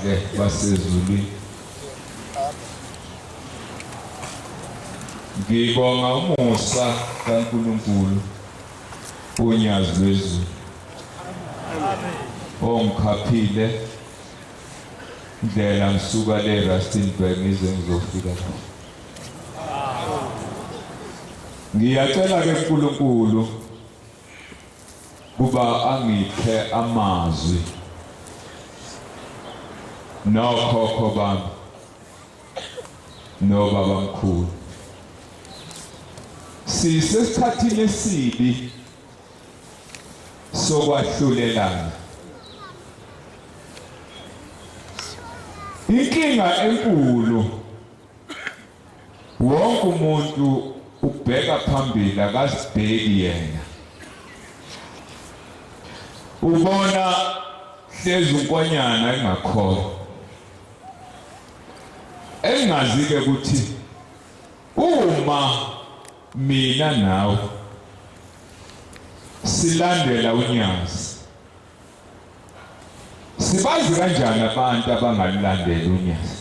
abahle basezulwini. Ngibonga umusa kaNkulunkulu unyazi lwezulu. Ongikhaphile indlela ngisuka le Rustenburg ngize ngizofika la. Ngiyacela ke uNkulunkulu kuba angiphe amazwi nokhokho bami nobaba mkhulu. Sisesikhathini esibi sokwahlulelana. Inkinga enkulu wonke umuntu ubheka phambili akasibheki yena. Ubona hlezi unkonyana engakhola. Engazi ke ukuthi uma mina nawe silandela unyazi, sibazi kanjani abantu abangalandeli unyazi?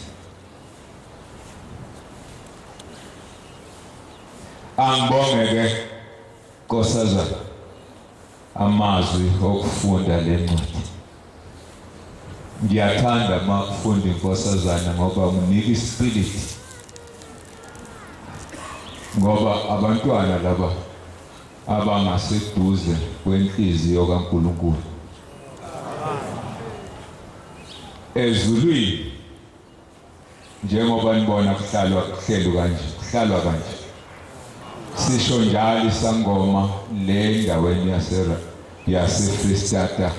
Angibonge ke Nkosazana amazwi okufunda lencwadi. Ngiyathanda makufunda Nkosazana ngoba unika ispirit. Ngoba abantwana laba abangaseduze kwenhliziyo kaNkulunkulu ezulwini njengoba nibona kuhlalwa kanje. Sisho njalo isangoma le ndaweni yase-Freystata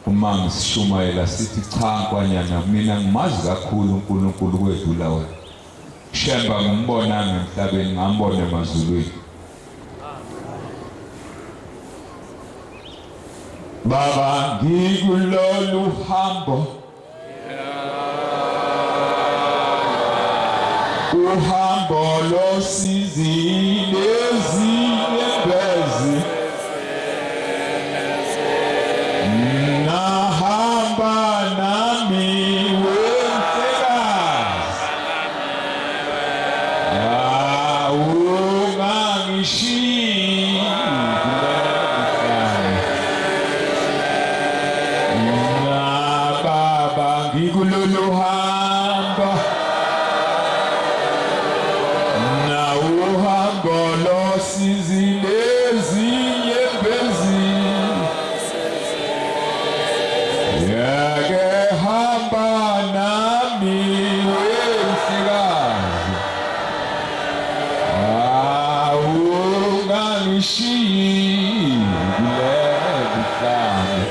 uma ngisishumayela sithi cha nkwanyana mina ngimazi kakhulu uNkulunkulu kwedlula wena. Shemba ngimbonanga emhlabeni ngambona emazulwini. Baba ngikulolu hambo uhambo losizile ezinyembezi nahamba nami wemhlekazi ungangishiyile na baba ngikulolu hambo sizile ezinyembezi yake hamba nami wemhlekazi ungangishiyile buhlanga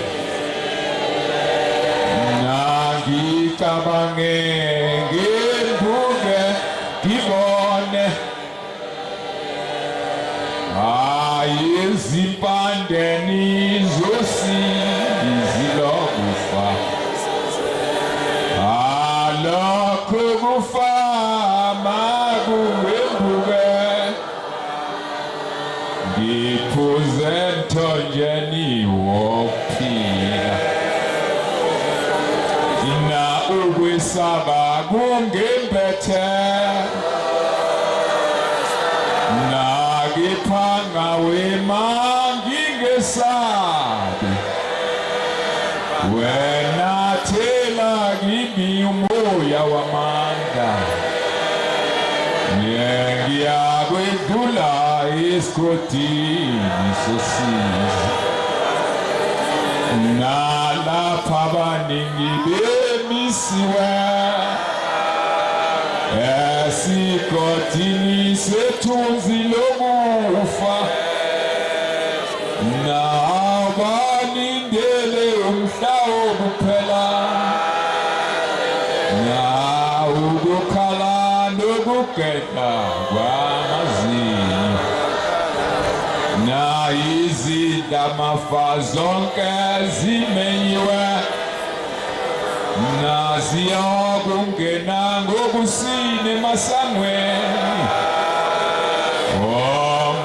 nangicabange ngembuke ngibone izimpandeni zosizilokufa alokho kufa makuwembuke ngiphuze emthonjeni wokuphila ina ukwesaba kungembethe Phanga wema ngingesabi wena thela kimi umoya wamandla ngiyakwedlula esigodini sosizi nalapha abaningi bemisiwe esigodini sethunzi lokufa nabalindele umhla wokuphela ukukhala nokugedla kwamazinyo izindlamafa zonke zimenyiwe naziyokungena ngokusini emasangweni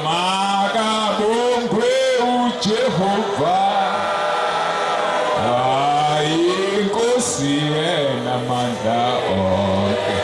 makabongwe uJehova inkosi namandla onke.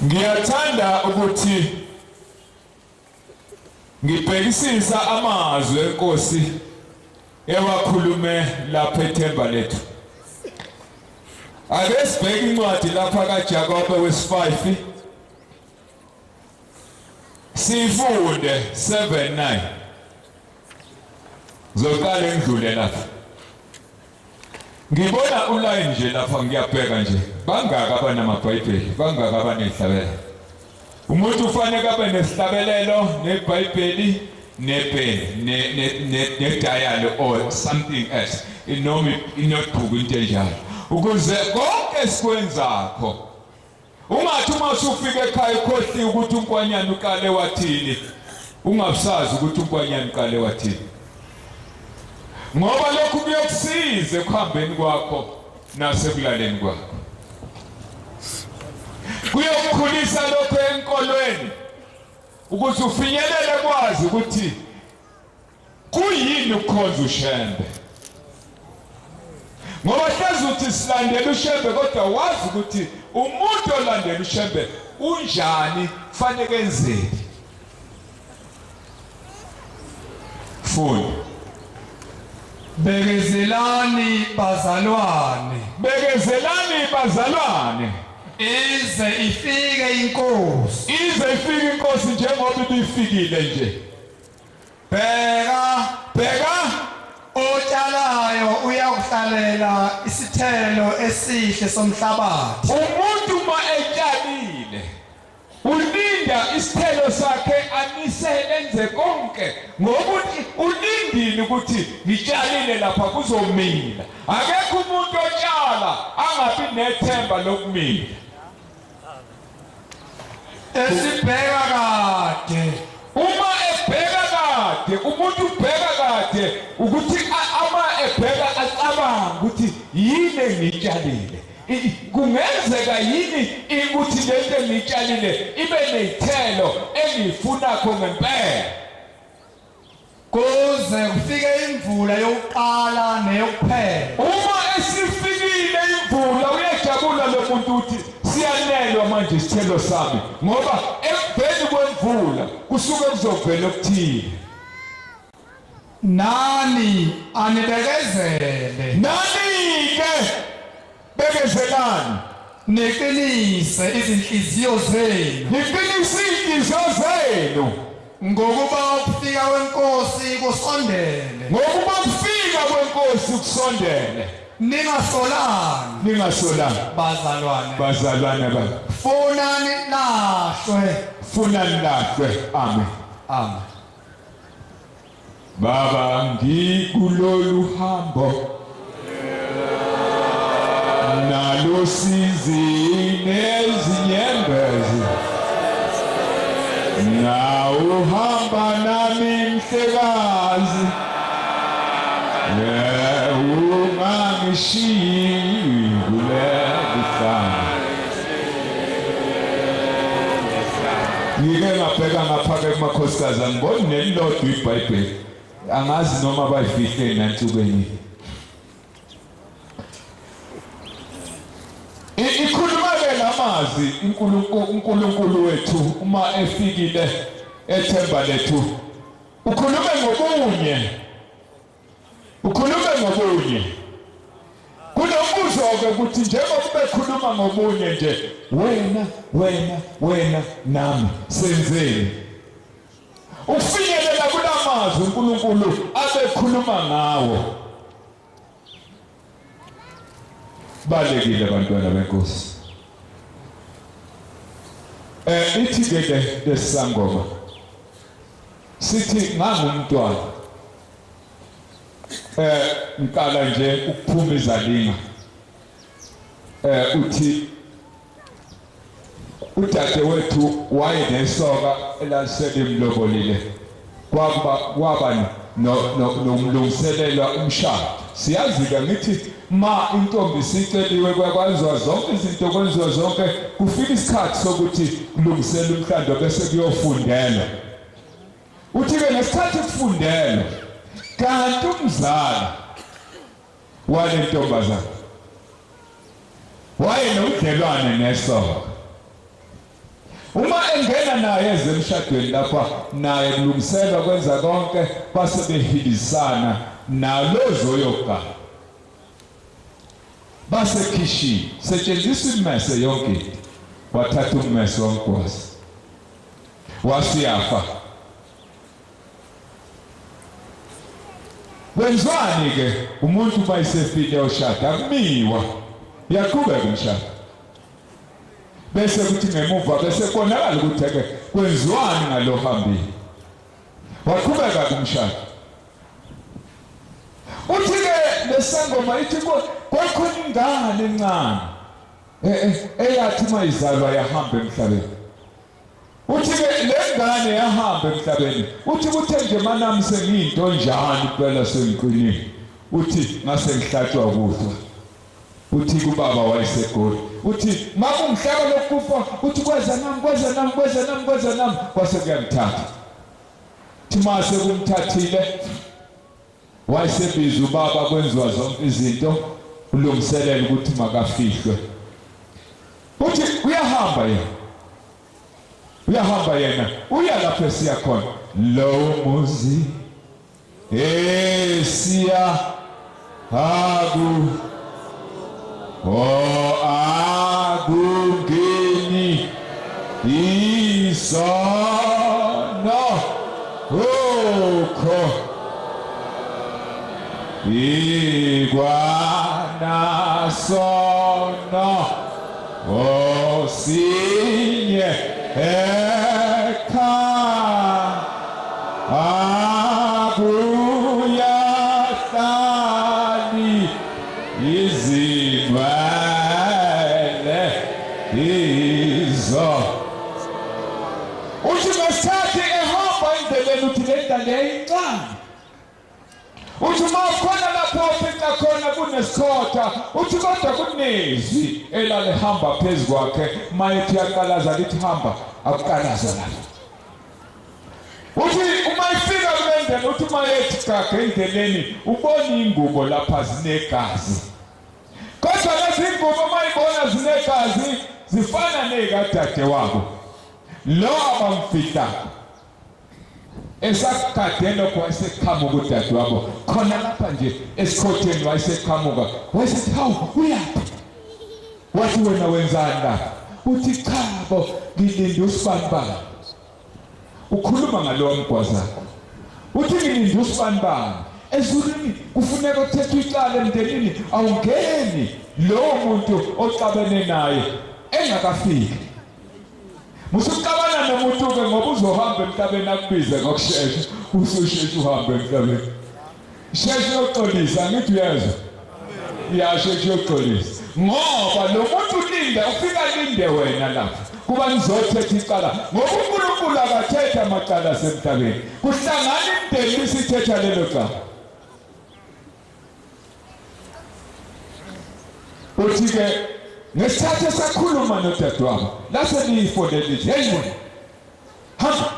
Ngiyathanda ukuthi ngibhekisisa amazwi enkosi ewakhulume lapha eThemba lethu. Ake sibheke incwadi lapha kaJakobe wesi-5 sifunde 7:9. Zoqala ngidlule lapha. Ngibona uline nje lapha ngiyabheka nje. Bangaka abanamabhayibheli, bangaka abanehlabela. Umuntu ufanele abe nesihlabelelo neBhayibheli nepeni ne-diary or something else. Inoma inotebook into enjalo. Ukuze konke sikwenzakho ungathi uma usufika ekhaya ukhohliwe ukuthi uNkwanyana uqale wathini, ungasazi ukuthi uNkwanyana uqale wathini. Ngoba lokhu kuyokusiza ekuhambeni kwakho nasekulaleni kwakho. Kuyokukhulisa lokho enkolweni ukuthi ufinyelele kwazi ukuthi kuyini ukukhonza uShembe. Ngoba hlezi uthi silandela uShembe kodwa wazi ukuthi umuntu olandela uShembe unjani, kufanele kenzeni. Funda. Bekezelani bazalwane, bekezelani bazalwane, ize ifike inkosi, ize ifike inkosi njengoba ibifikile nje. Bheka otshalayo uyakuhlalela isithelo esihle somhlabathi. Umuntu uma etshalile ulinda isithelo sakhe anisele enze konke ngokuthi ulindile ukuthi ngitshalile lapha kuzomila. Akekho umuntu otshala angabi nethemba lokumila. Esibheka kade, uma ebheka kade, umuntu ubheka kade ukuthi ama ebheka acabanga ukuthi yini engitshalile, kungenzeka yini ukuthi lento engitshalile ibe nezithelo engifunakho ngempela. kuze kufike imvula yokuqala neyokuphela. Uma esifikile imvula uyajabula lo muntu uthi siyanelwa manje isithelo sami, ngoba ekuveni kwemvula kusuke kuzovela okuthile. Nani anibekezele, Nani-ke bekezelani, niqinise izinhliziyo zenu, niqinise izinhliziyo zenu, ngokuba ukufika kwenkosi kusondele. ngokuba kufika kwenkosi kusondele. Ningasolani, Ningasolani bazalwane, bazalwane bami, funa nilahlwe. funa nilahlwe. Amen. Amen. Baba, ngikulolu hambo nalo sizi nezinyembezi, na uhamba nami mhlekazi, ungangishiyi kuleli hlanga. Ngike ngabheka ngapha kumakhosikazi angiboni nelilodwa iBhayibheli, angazi noma bayifihle nantsukweni. Ikhuluma-ke lamazwi uNkulunkulu wethu uma efikile eThemba lethu, ukhulume ngobunye, ukhulume ngobunye. Kunombuzo-ke ukuthi njengoba bekhuluma ngobunye nje, wena nami senzeni ufinyelela kulamazwi uNkulunkulu abekhuluma ngawo. Balekile bantwana benkosi. Ithi-ke lesisangoma sithi ngangumntwana ngiqala nje ukuphuma izalinga, uthi udade wethu wayenesoka elaliselimlobolile kwaba nomlungiselelwa umshado. Siyazi-ke ngithi ma intombi isiceliwe kwenziwa zonke izinto, kwenziwa zonke, kufika isikhathi sokuthi kulungiselwe umhlando bese kuyofundelwa. Uthi-ke nesikhathi kufundelwa kanti umzali wale ntombazana wayenobudlelwane nesoka. Uma engena naye ezemshadweni lapha naye kulungiselwa kwenza konke, base behilisana nalozo yokuqala. Base khishini setshenziswa imese yonke, wathatha ummese womgwazi wasiyafa. Wenzani-ke umuntu mayisefile yoshada akumiwa, yaqhubeka umshado. Bese kuthi ngemuva bese konakala ukuthi-ke kwenziwani ngalo hambile, waqhubeka kumshado. Uthi-ke lesangoma ithi kwakhona ingane encane eyathi mayizalwa yahamba emhlabeni. Uthi-ke le ngane yahamba emhlabeni, uthi kuthe nje manami sengiyinto njani impela sengiqinile, uthi ngase ngihlatshwa ukufa. Uthi kubaba wayeseGoli, uthi makungihlaba lokufa, uthi kweza nami kwase kuyamthatha. Uthi mase kumthathile wayesebiza ubaba kwenziwa zonke izinto ulungiselela ukuthi makafihlwe. Uthi uyahamba yena uya lapho esiya khona, lo muzi esiya agungeni isono ukho igwana sono osinye eka abuya tali izibele izo. Uthi ngesikhathi ehamba endleleni uthi le ndlela eyincane, uthi uma khona lapho ufica khona kunesikhotha, uthi kodwa kunezwi elalihamba phezu kwakhe, mayethi yaqalaza lithi hamba, akuqalaza lapho. Uthi uma ifika kule ndlela, uthi mayethi qhaga endleleni ubona ingubo lapha zinegazi. Kodwa lezi ingubo mayibona zinegazi zifana nekadade wabo lo abamfihlayo. Esakadeno kwa eseqhamuka udade wabo khona lapha nje esikhotheni, wayeseqhamuka wayesethi hawu uyaphi? Wathi wena wenzani lapha? Uthi cha bo ngilinde usibanibani. Ukhuluma ngalowo mgwazana, uthi ngilinde usibanibani ezulwini kufuneka uthethe icala emndenini, awungeni lowo muntu oxabene naye engakafiki. Musuqabana nomuntu-ke ngoba uzohamba emhlabeni akubize ngokushesha, usushesha uhambe emhlabeni. Shesha yoxolisa, ngithi uyezwa? Iyashesha yoxolisa. Ngoba lo muntu ulinda, ufika linde wena lapha kuba nizothetha icala, ngoba uNkulunkulu akathetha amacala asemhlabeni, kuhlangana imindeni isithetha lelo cala. Uthi-ke ngesikhathi esakhuluma nodade wabo lase liyifonele lithi hey wena hamba.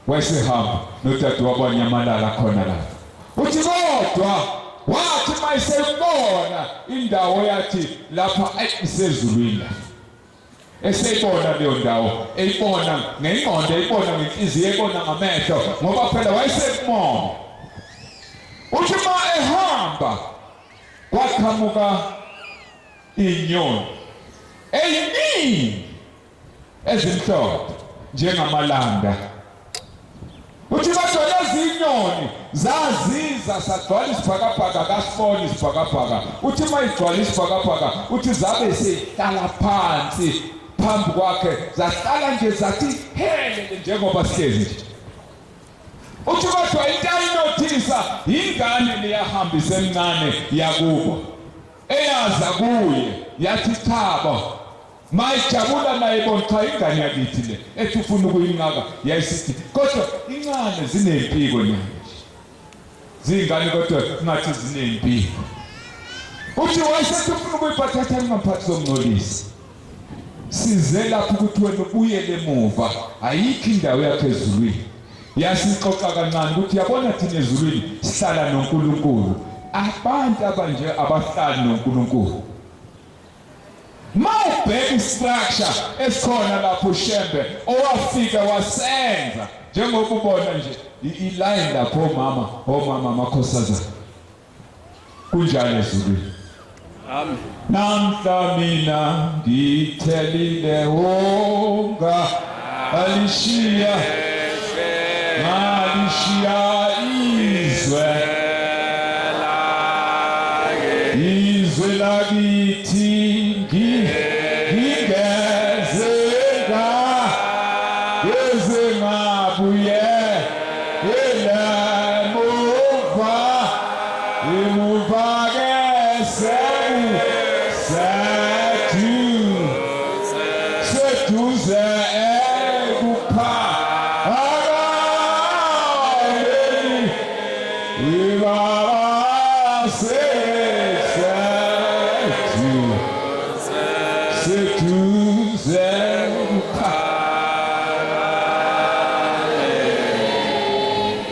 Wayesehamba nodade wabo wanyamalala khona lapho. Uthi kodwa wathi mayesebona indawo yathi lapha isezulwini, eseyibona leyo ndawo, eyibona ngengqondo, eyibona ngenhliziyo, eyibona ngamehlo, ngoba phela wayesemoya. Uthi ma ehamba kwaqhamuka inyoni eyiningi ezimhlophe njengamalanda. Uthi kodwa lezi inyoni zaziza sagcwala isibhakabhaka, kasibona isibhakabhaka. Uthi mayigcwala isibhakabhaka, uthi zabe sehlala phansi phambi kwakhe, zahlala nje zathi helele njengoba sihlezi nje. Uthi kodwa into ayinothisa ingane leyahambisa emncane yakubo, eyaza kuye yathi chabo mayijabula naye bona cha ingane yakithi le ethi ufuna ukuyinqaka yayisithi kodwa incane zinempiko nyanje zingane kodwa ngathi zinempiko uthi wayesethi ufuna ukuyiphatha ngaphansi komncolisi size lapho ukuthi wena ubuyele emuva ayikho indawo yakhe ezulwini yasixoxa kancane ukuthi yabona thina ezulwini sihlala noNkulunkulu abantu abanje abahlali noNkulunkulu mawubheka istructure esikhona lapho Shembe owafika wasenza njengoba ubona nje iline lapho omama amakhosazana kunjalo ezulwini. Amen. Namhla mina ngithelile wonga alishiya izwe lakithi ngingezeka ngabuye emuva ke seduze ekupha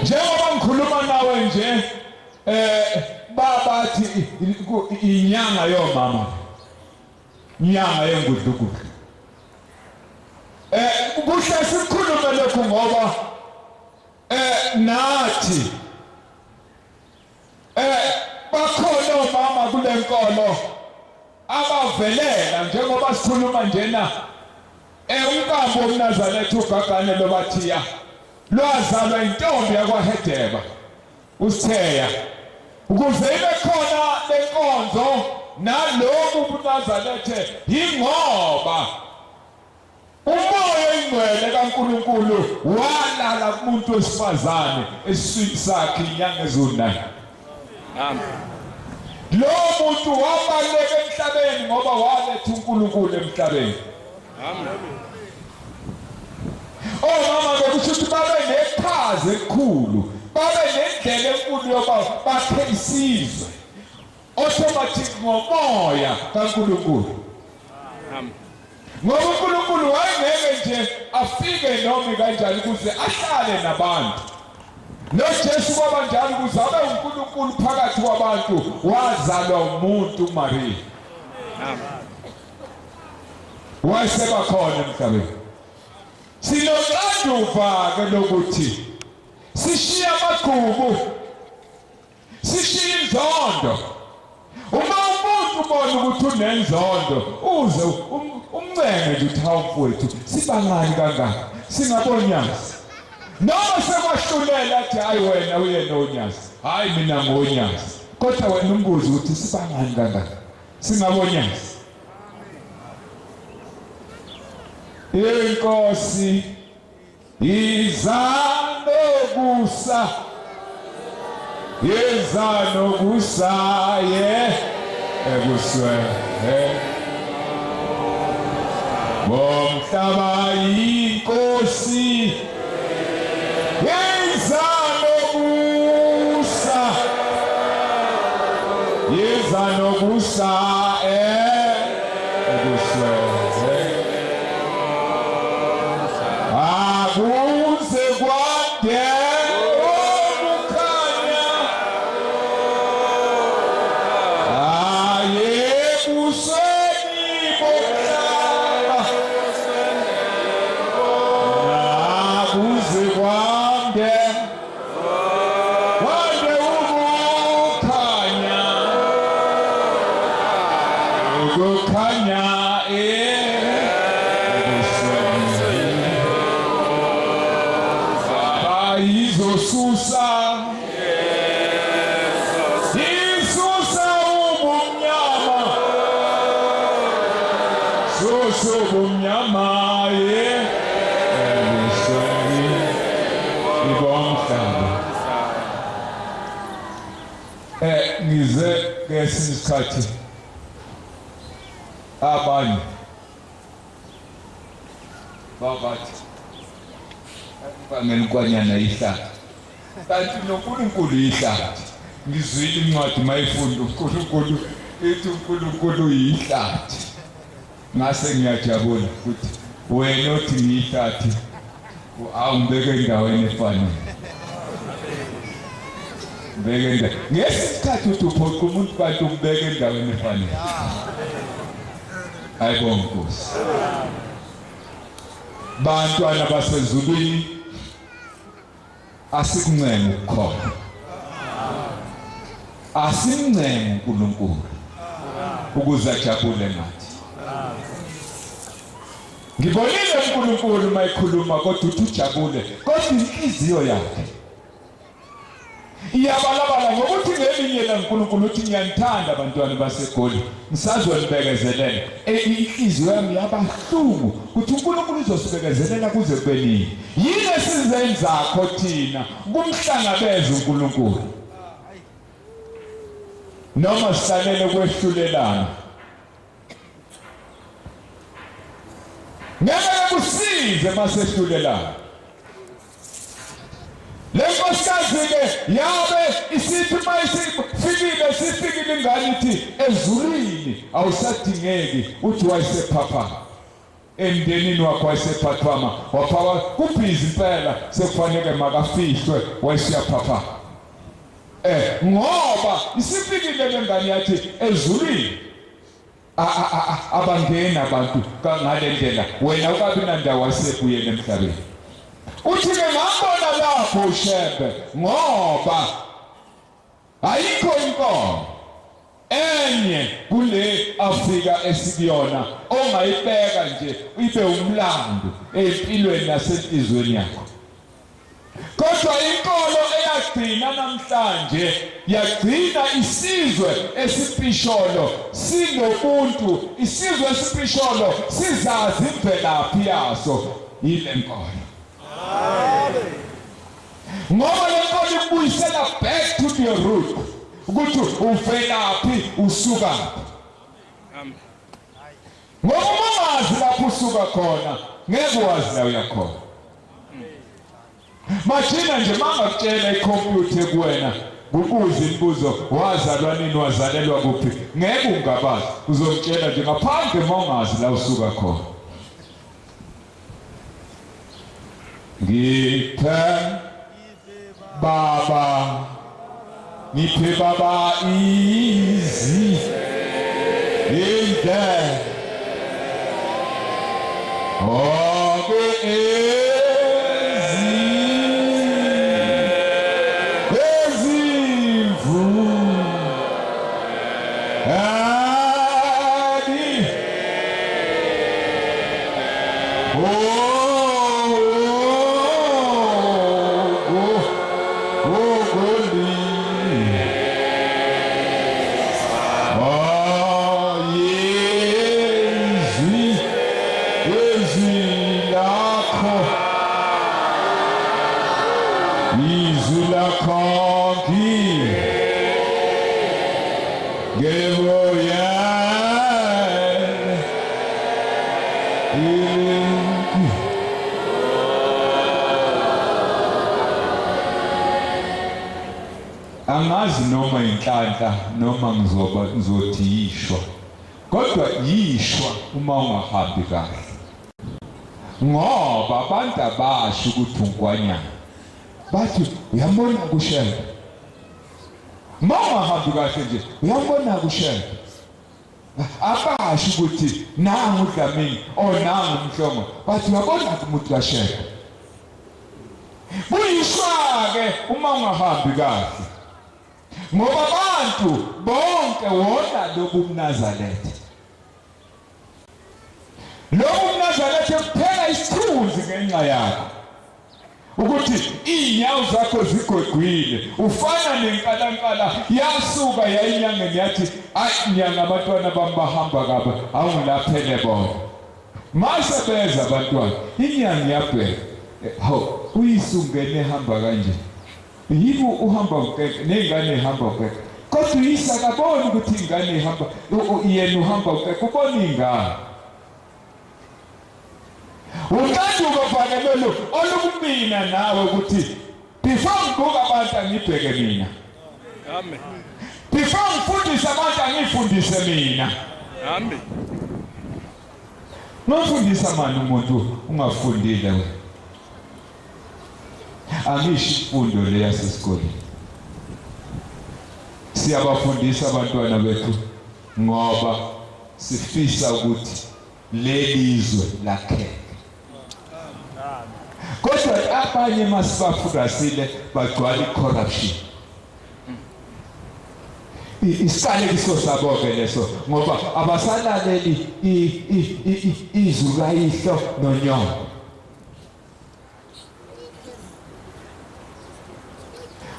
njengoba ngikhuluma nawe nje babathi inyanga yomama inyanga yengudugudu kuhle sikhulume lokhu ngoba nathi bakhona omama kule nkolo abavelela njengoba sikhuluma njena umkambo womNazaretha uGagane lobathiya lwazalwa intombi yakwaHedeba uSitheya ukuze ibe khona lenkonzo naloku uNazaretha ingoba umoya ingcwele kaNkulunkulu walala kumuntu wesifazane esiswini sakhe inyanga ezonani. Amen. Lo muntu wabaleka emhlabeni ngoba waletha uNkulunkulu emhlabeni. Amen. Omama bekusho ukuthi babe neqhaza elikhulu babe nendlela enkulu yoba bakhe isizwe automatic ngomoya kaNkulunkulu. Amen. Ngoba uNkulunkulu wayengeke nje afike noma kanjani ukuze ahlale nabantu. NoJesu kwaba njalo ukuze abe uNkulunkulu phakathi kwabantu wazalwa umuntu uMaria. Amen. Wayeseba khona emhlabeni. Sinoxanduva ke lokuthi sishiye amagugu sishiye inzondo. Uma umuntu ubona ukuthi unenzondo uze umncenge nje uthi hawu mfowethu sibangani kangaka singabonyazi noma sekwahlulela athi hayi wena uye nonyazi hayi mina ngonyazi kodwa wena umbuzo ukuthi sibangani kangaka singabonyazi. Inkosi izanokusa ebuswe bomhlaba inkosi yezanokusa ebuswe akuze kwade ngize ngesikhathi abanye babathi bangenkonyana ihlathi kanti noNkulunkulu ihlathi. Ngizwile incwadi mayifunda uNkulunkulu ethi uNkulunkulu yihlathi. Ngase ngiyajabula ukuthi wena othi ngiyihlathi awungibeke endaweni efanele. Mbeke ngesikhathi uthi uphoqa umuntu kanti umbeke endaweni efanele. Ayibonge Nkosi. Bantwana basezulwini asikuncenge ukukhona. Asimncenge uNkulunkulu ukuze ajabule nathi. Ngibonile uNkulunkulu mayikhuluma kodwa uthi ujabule kodwa inhliziyo yakhe iyabalabala ngokuthi ngelinye laNkulunkulu uthi ngiyanithanda abantwana baseGoli ngisazonibekezelela. Inhliziyo yami yabahlungu ukuthi uNkulunkulu uzosibekezelela kuze kube nini. Yini esizenzakho thina kumhlangabeza uNkulunkulu? Noma sisalele kwehlulelana. Ngeke kusize masehlulelana. Lenkosikazi-ke yabe isithi mayisifikile sifikile ingane ithi ezulwini awusadingeki uthi wayesephapha. Emndenini wakho wayesephathwama waphawa kubhizi impela sekufanele makafihlwe wayesiyaphapha. Ngoba isifikile lengane yathi ezulwini abangena abantu ngale ndlela wena ukabi nandawo wasebuyele emhlabeni. Uthi ke ngabona lapho uShembe ngoba ayikho inkomo enye kule Afrika esikuyona ongayibeka nje ibe umlando empilweni nasenhlizweni yakho. Kodwa inkolo eyagcina namhlanje yagcina isizwe esipisholo sinobuntu, isizwe esipisholo sizazi imvelaphi yaso ile nkolo. Ngoba le nkolo ibuyisela back to the root ukuthi uvelaphi usukaphi. Ngoba ungazi lapho usuka khona ngeke wazi la uyakhona. Machina nje mangakutshela ikhompyutha kuwena ukuze imibuzo wazalwa nini wazalelwa kuphi ngeke ungabazi uzomtshela nje ngaphandle mongazi la usuka khona. Ngiphe baba izi inde angazi noma inhlanhla noma ngizothi yishwa kodwa yishwa uma ungahambi kahle ngoba abantu abasho ukuthi ungwanyana bathi uyambona kuShembe mama hambi kahle nje uyambona kuShembe abasho ukuthi nangu uDlamini nangu uMhlongo bathi uyabona umuntu kaShembe buyishwa-ke uma ungahambi kahle ngoba abantu bonke wona lobu mNazaretha kuphela isithunzi ngenxa yakho ukuthi inyawo zakho zigogwile ufana nenkalankala yasuka yayinyangeni yathi nyanga abantwana bami bahamba kabe awungilaphele bona mase beza abantwana inyanga yabheka uyisungene ehamba kanje yibo uhamba ukeke nengane ehamba ukeke kodwa uyisa akaboni ukuthi ingane ihamba yena uhamba ukeke ubona ingane Ukanduka fanele lo olukumina nawe ukuthi before ngibuka abantu angibheke mina. Amen. Before ngifundise abantu angifundise mina. Amen. Nofundisa manje umuntu ungafundile wena. Angisho imfundo le yasesikoleni. Siyabafundisa abantwana bethu ngoba sifisa ukuthi lelizwe lakheke. Kodwa abanye masibafundisile bagcwala corruption. Isiqalekiso sabo-ke leso ngoba abasalaleli izwi kayihlo nonyoko.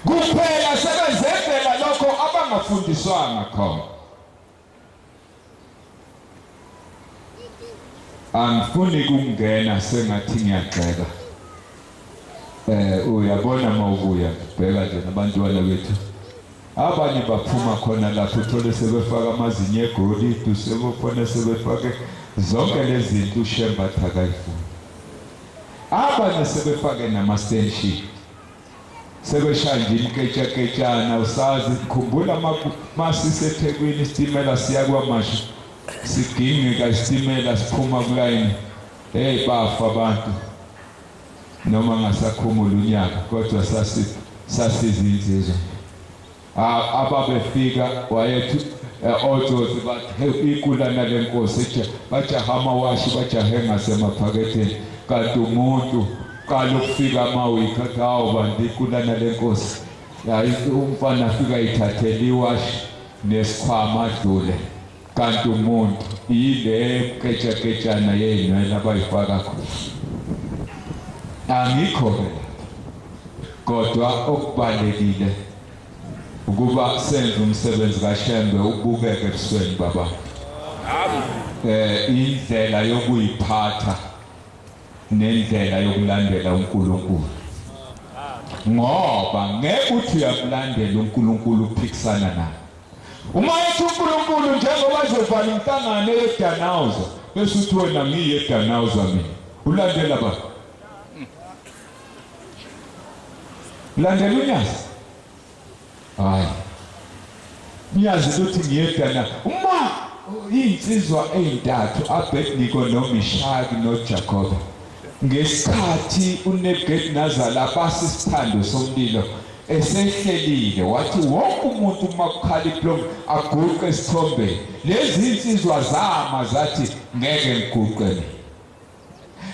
Kuphela sebenzela lokho abangafundiswanga khona. Angifuni kungena sengathi ngiyagxeka. Uyabona mawubuya bheka nje nabantwana bethu. Abanye baphuma khona lapho uthole sebefaka amazinyo egolide, sebefona sebefake zonke lezi zinto uShembatha akayifuni. Abanye sebefake nama-stenship. Sebeshanje imketshaketshana usazi khumbula masiseThekwini isitimela siya kwaMashu. Sigingika isitimela siphuma kulayini. Hey bafa abantu. Noma ngasakhumula unyaka kodwa sasizinsizwa. Ababefika wayethi ojozi bathi ikulana lenkosi bajaha amawashi bajahe ngasemaphaketheni kanti umuntu qala ukufika amawiki akawo bantu ikulana lenkosi hayi umfana afika ithathela iwashi nesikhwama adlule kanti umuntu yile ketshaketshana yenwele abayifaka khona. Angikho kodwa okubalekile ukuba senze umsebenzi kaShembe ubukeke ebusweni baba. Indlela yokuyiphatha nendlela yokulandela uNkulunkulu. Ngoba ngeke uthi uyakulandela uNkulunkulu uphikisana naye. Uma ethi uNkulunkulu njengoba ezovala inhlangano eDanawuza bese uthi wena ngiyeDanawuza mina. Ulandela ba? Ulandela uNyazi? Hayi. Uyazi ukuthi ngiyedana uma insizwa ezintathu Abednego noMeshaki noJacob ngesikhathi uNebukadnezar basisithando somlilo esehlelile wathi wonke umuntu makukhala iplomo aguqe esithombeni. Lezi insizwa zama zathi ngeke ngiguqe.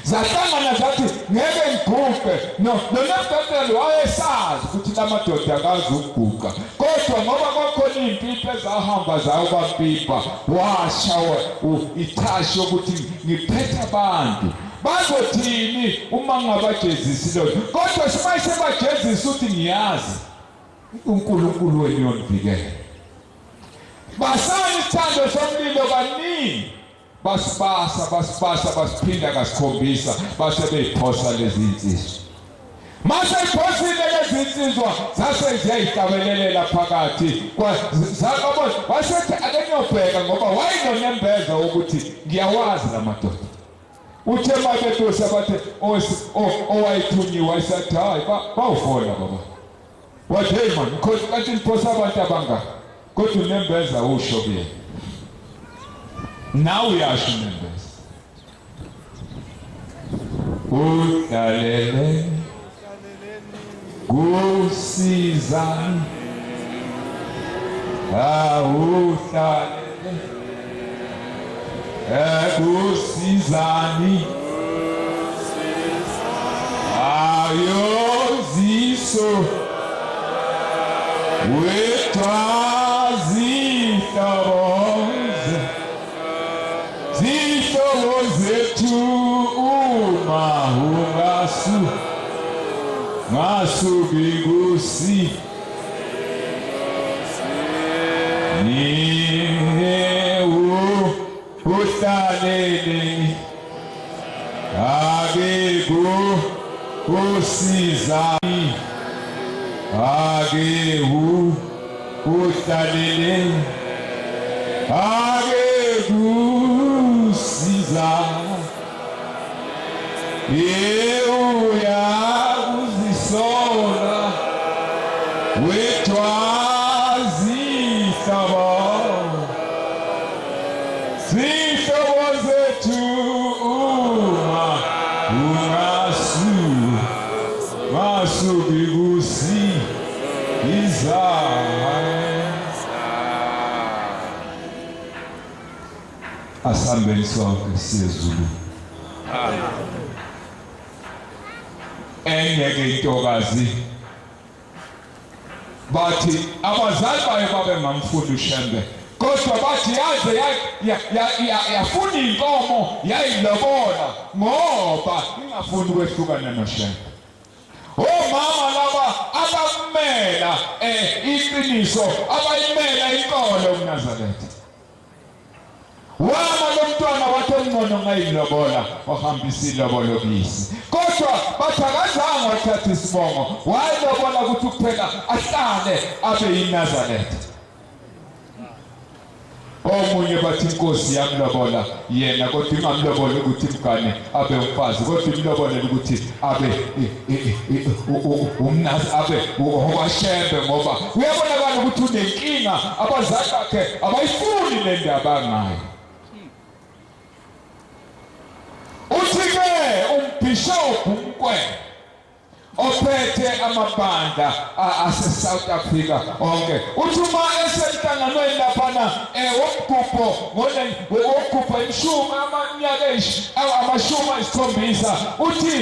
Zahlangana zathi ngeke ngiguqe. Nonebukadnezar wayesazi ukuthi lamadoda akazi ukuguqa. Kodwa ngoba kwakhona impipho ezahamba zayo kwampipha washawa ithashi ukuthi ngiphethe abantu. Bazothini uma ngabajezisi lo? Kodwa simayise bajezisi uthi ngiyazi uNkulunkulu wenu yonivikele. Basana isithando somlilo kaningi. Basipasa basiphinda kasikhombisa base beyiphosa lezi insizwa. Mase iphosile lezi insizwa zase ziyayihtabelelela phakathi zakabo wasethi ake ngiyobheka ngoba wayinonembeza ukuthi ngiyawazi lamadoda. Uthe mabethi sabathe owayithunyiwe wayesathi hayi bawufola baba. Wathi hey man because kanti niphosa abantu abanga kodwa unembeza usho kuyena. Now we are members. Udalele Gusizani udalele Gusizani ayoziso wetazitaboze zihlobo zethu uma ngasuki kusi nihewu uhlalele ake kusizani ake uhlalele ake kusiza uyakuzisola wethwazihlobo zihlobo zethu masuki kusi asambeni sonke siyezulu engeke intokazi bathi abazali bayo babe ngamfundi uShembe kodwa bathi yaze yafuna inkomo yayilobola ngoba ingafuni ukwehlukana noShembe. Omama laba abamela iqiniso abayimela inkolo uNazaretha wama lo mntwana wathi ngcono ngayilobola wahambisa ilobolo kuyisi kodwa bathakazanga wathatha isibongo wayilobola ukuthi kuphela ahlale abe yiNazaretha. Omunye bathi inkosi yamlobola yena kodwa ingamlobola ukuthi mgane abe umfazi kodwa imlobola ukuthi abe umnazi abe owaShembe ngoba uyabonakala ukuthi unenkinga abazali bakhe abayifuni le ndaba ngayo. Uthi-ke umbhishobhu uMkwena ophethe amabandla ase-South Africa onke uthi uma esemhlanganweni laphana wokugubha imishumi amashumi ayisikhombisa uthi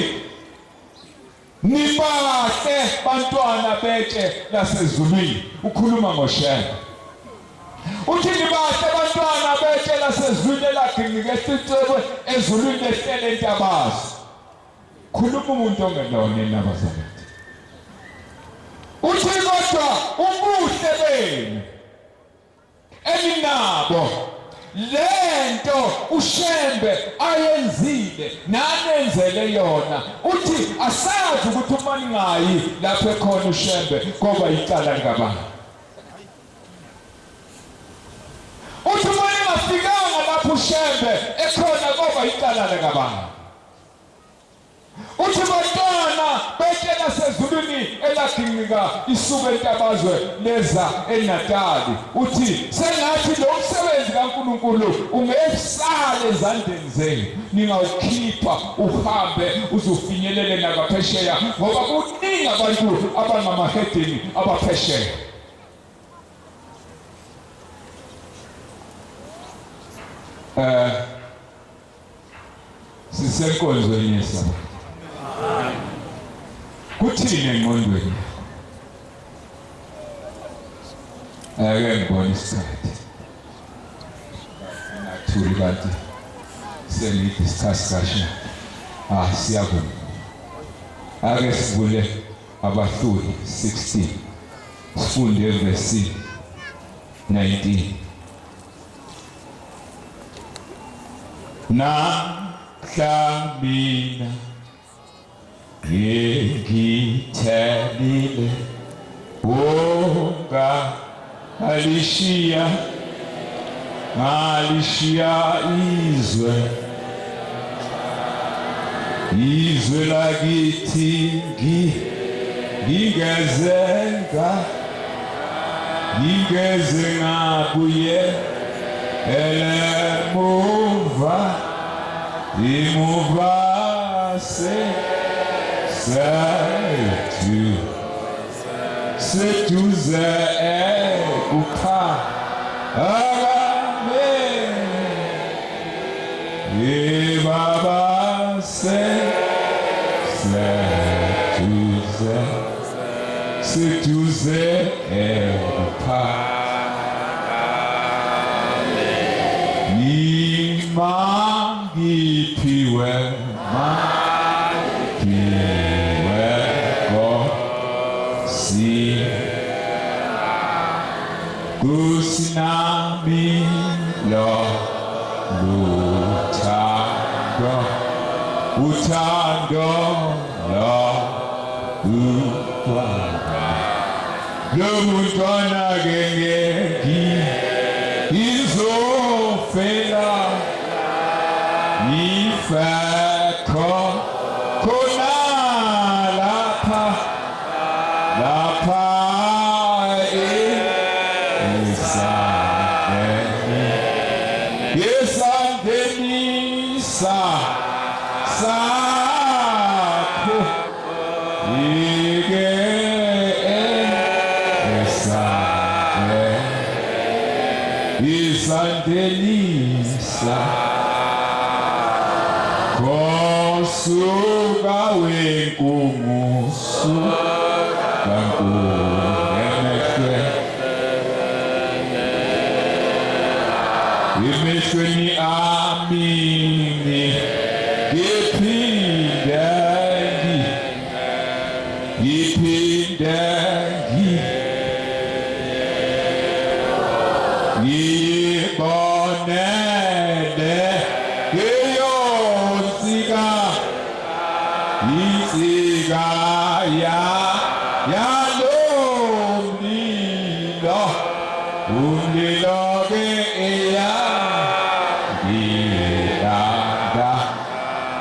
nibahle bantwana betshe lasezulwini ukhuluma ngoShembe. Uthi nibahle bantwana betshe lasezulwini elagingikesicebe ezulwini lehlele entabazo khuluma umuntu ongelona eNazaretha. Uthi kodwa ubuhle benu eninabo lento uShembe ayenzile nanenzele yona uthi asazi ukuthi uma ningayi lapho ekhona uShembe ngoba icala likabani. Uthi uma ningafikanga lapho uShembe ekhona ngoba icala likabani. Uthi bantwana betshe lasezulwini elagingika isuka entabazwe leza eNatali uthi sengathi lo msebenzi kaNkulunkulu ungesale ezandleni zenu ningawukhipha uhambe uzofinyelele nakaphesheya ngoba kuningi abantu abangamahedeni abaphesheya. Sisenkonzweni yesaba kuthini engqondweni ake ngibona isikhathi nathuli kanti sengidiscuss siyavuma ake sivule abahluli 16 sifunde verse 19 Namhla ngithelile ngalishiya izwe lakithi ngingeze ngabuye elemuva imuva seduze kuphakame baba seduze kuphakame ngiphiwe kusinami uthando lomntwana izofela ifekho sakho ike esakhe isandelisa kosuka wenkungusu emehlweni ami ngiphinde ngibonele ngiyonsika insika yalomlilo umlilo-ke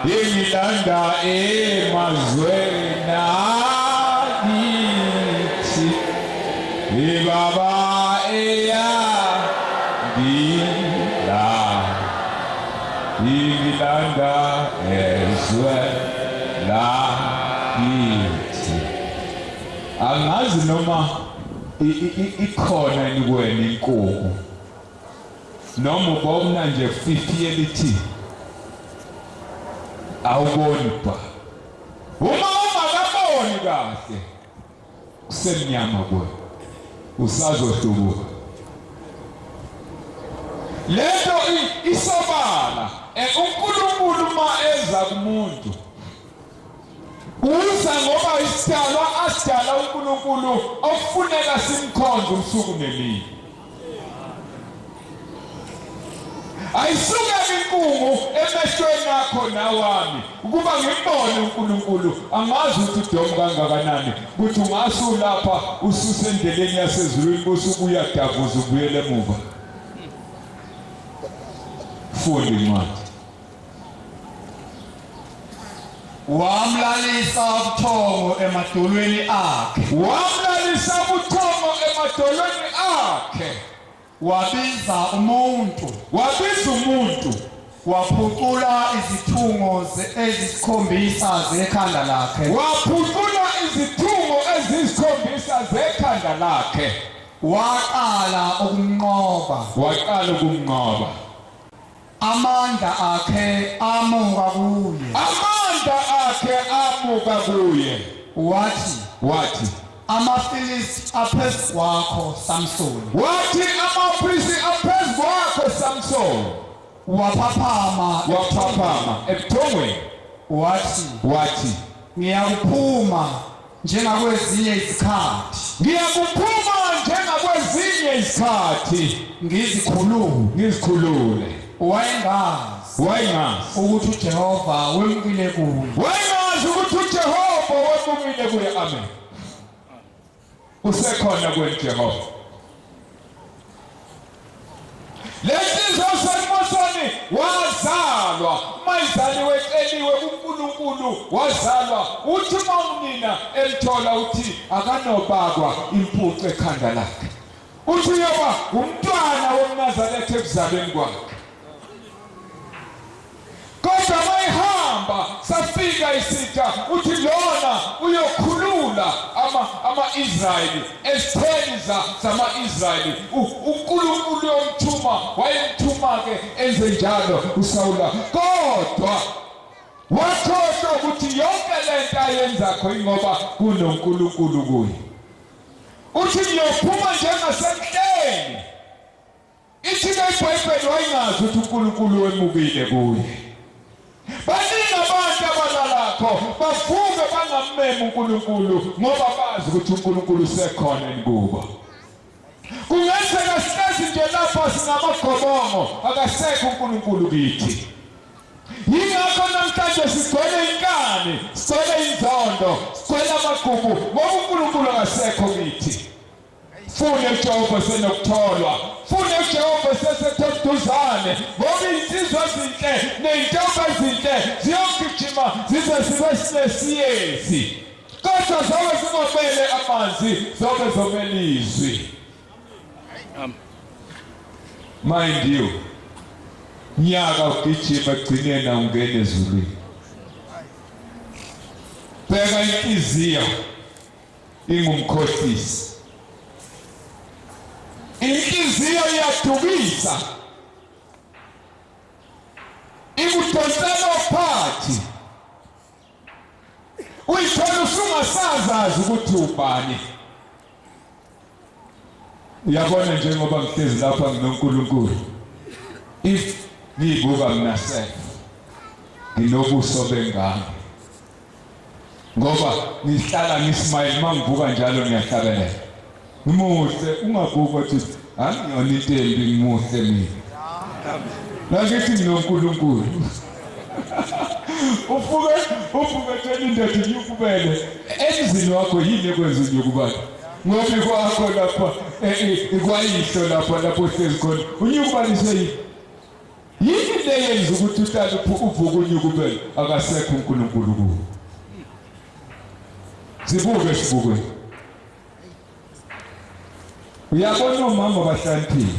ingilanda emazweni akithi ibaba ingilanda ezwe lakithi. Angazi noma ikhona kuwena inkukhu noma ubona nje fifi elithi awuboni ba uma ungakaboni kahle kusemnyama kuwe usazohlubuka lento isobala uNkulunkulu ma eza kumuntu uza ngoba isidalwa asidala uNkulunkulu okufuneka simkhonze usuku nemini. Ayisuke inkungu emehlweni akho nawami ukuba ngibone uNkulunkulu angazi ukuthi uDom kangakanani ukuthi ungasulapha ususe endleleni yasezulwini kusuku uyadavuza ubuyele emuva. Funda incwadi. Wamlalisa ubuthongo emadolweni akhe. Wamlalisa ubuthongo emadolweni akhe. Wabiza umuntu. Waphucula izithungo ezisikhombisa zekhanda lakhe. Waqala ukumnqoba. Amandla akhe amuka kuye. Wathi Amafilisti aphezu kwakho Samsoni. Waphaphama ebuthongweni. Wathi ngiyakuphuma njengakwezinye izikhathi. Ngizikhulule. Wayengazi ukuthi uJehova wemukile kuye. Amen. Usekhona kweJehova. Lensizwa yaseMosoni wazalwa, mayizaliwe eceliwe kuNkulunkulu wazalwa. Uthi mawunina elithola uthi akanobakwa impucu ekhanda lakhe. Uthi yoba umntwana womNazaretha ekuzalweni kwakhe. Kodwa mayihamba safika isitha uthi lona uyokhulula ama-Israyeli ezitheni zama-Israyeli. uNkulunkulu yomthuma wayemthuma-ke enze njalo uSawula, kodwa wakhohlwa ukuthi yonke lento ayenzakho ingoba kunoNkulunkulu kuye. Uthi ngiyophuma njengasemhleni. Ithi-ke iBhayibheli wayengazi ukuthi uNkulunkulu wemukile kuye. Baningi abantu abalalakho bavuke bangameme uNkulunkulu ngoba bazi ukuthi uNkulunkulu usekhona kubo. Kungenzeka sihlezi nje lapha singamagobongo akasekho uNkulunkulu kithi. Yingakho namhlanje sigcwele inkani, sigcwele inzondo, sigcwele amagugu ngoba uNkulunkulu akasekho kithi. Fune uJehova senokutholwa. Fune uJehova seseduzane. Ngoba insizwa ezinhle ney'ntombi ezinhle ziyogijima zize sibe sinesiyezi. Kodwa zobe zingomele amanzi, zobe zomele izwi. Mind you, nyaka ugijima egcineni ungena ezulwini. bheka inhliziyo ingumkhohlisi. Inhliziyo iyadukisa, ikudonsela phansi, uyithola usungasazazi ukuthi ubani. Uyabona njengoba ngihlezi lapha nginoNkulunkulu, if ngibuka mina self nginobuso bengane, ngoba ngihlala ngismile mangibuka njalo ngiyahlabelela. Ngimuhle, ungabuka ukuthi angiyona intombi ngimuhle mina. Ngakithi nginoNkulunkulu. Ufuke tshela indoda inyukubele emzini wakho yini ekwenza unyukubale. Ngoba kwakho lapha ikwayihlo lapha uhlezi khona unyukubalise yini le yenza ukuthi uhlale uvuka unyukubele akasekho uNkulunkulu kuwe. Sibuke sibuke. Uyabona omama bahlaniphile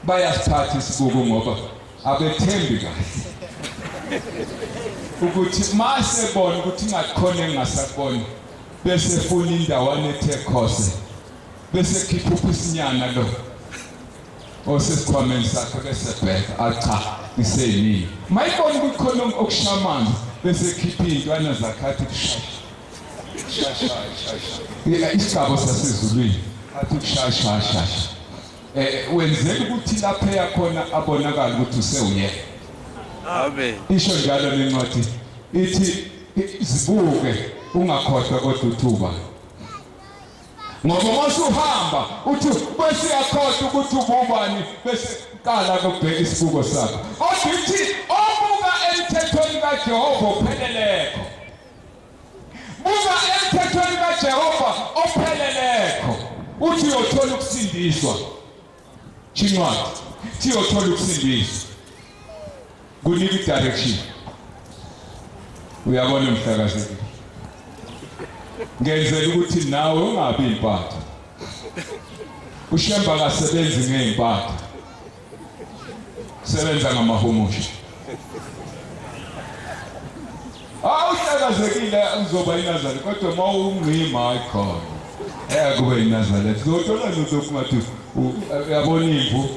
bayasithatha isibuko ngoba abethembi kahle ukuthi mase bona ukuthi ngakhona engasaboni bese funa indawana ethe khose bese khipha uphisnyana lo osesikhwameni sakhe bese bheka acha ngiseyini mayibona ukukhona okushamanzi bese khipha intwana zakhathi kushaya isigaba sasezulwini athi kushaya wenzela ukuthi lapha yakhona abonakala ukuthi usewuyena. Amen. Isho njalo lencwadi ithi zibuke ungakhohlwa kodwa uthuba. Ngoba masuhamba uthi bese yakhohlwa ukuthi ubani bese qala ukubheka isibuko sakho. Kodwa ithi obuka emthethweni kaJehova opheleleko. Buka emthethweni kaJehova opheleleko. Uthi uyothola ukusindiswa. Chincwadi thi uyothola ukusindiswa. Kunika direction. Uyabona umhlakazekile. Ngenzela ukuthi nawe ungabi impatho. Ushemba kasebenzi ngeimpatho. Sebenza ngamahumusha. Awuhlakazekile uzoba iNazareth kodwa mawungqima ayikhona. Kube iNazareth. Uzothola lokhu ngathi uyabona imvu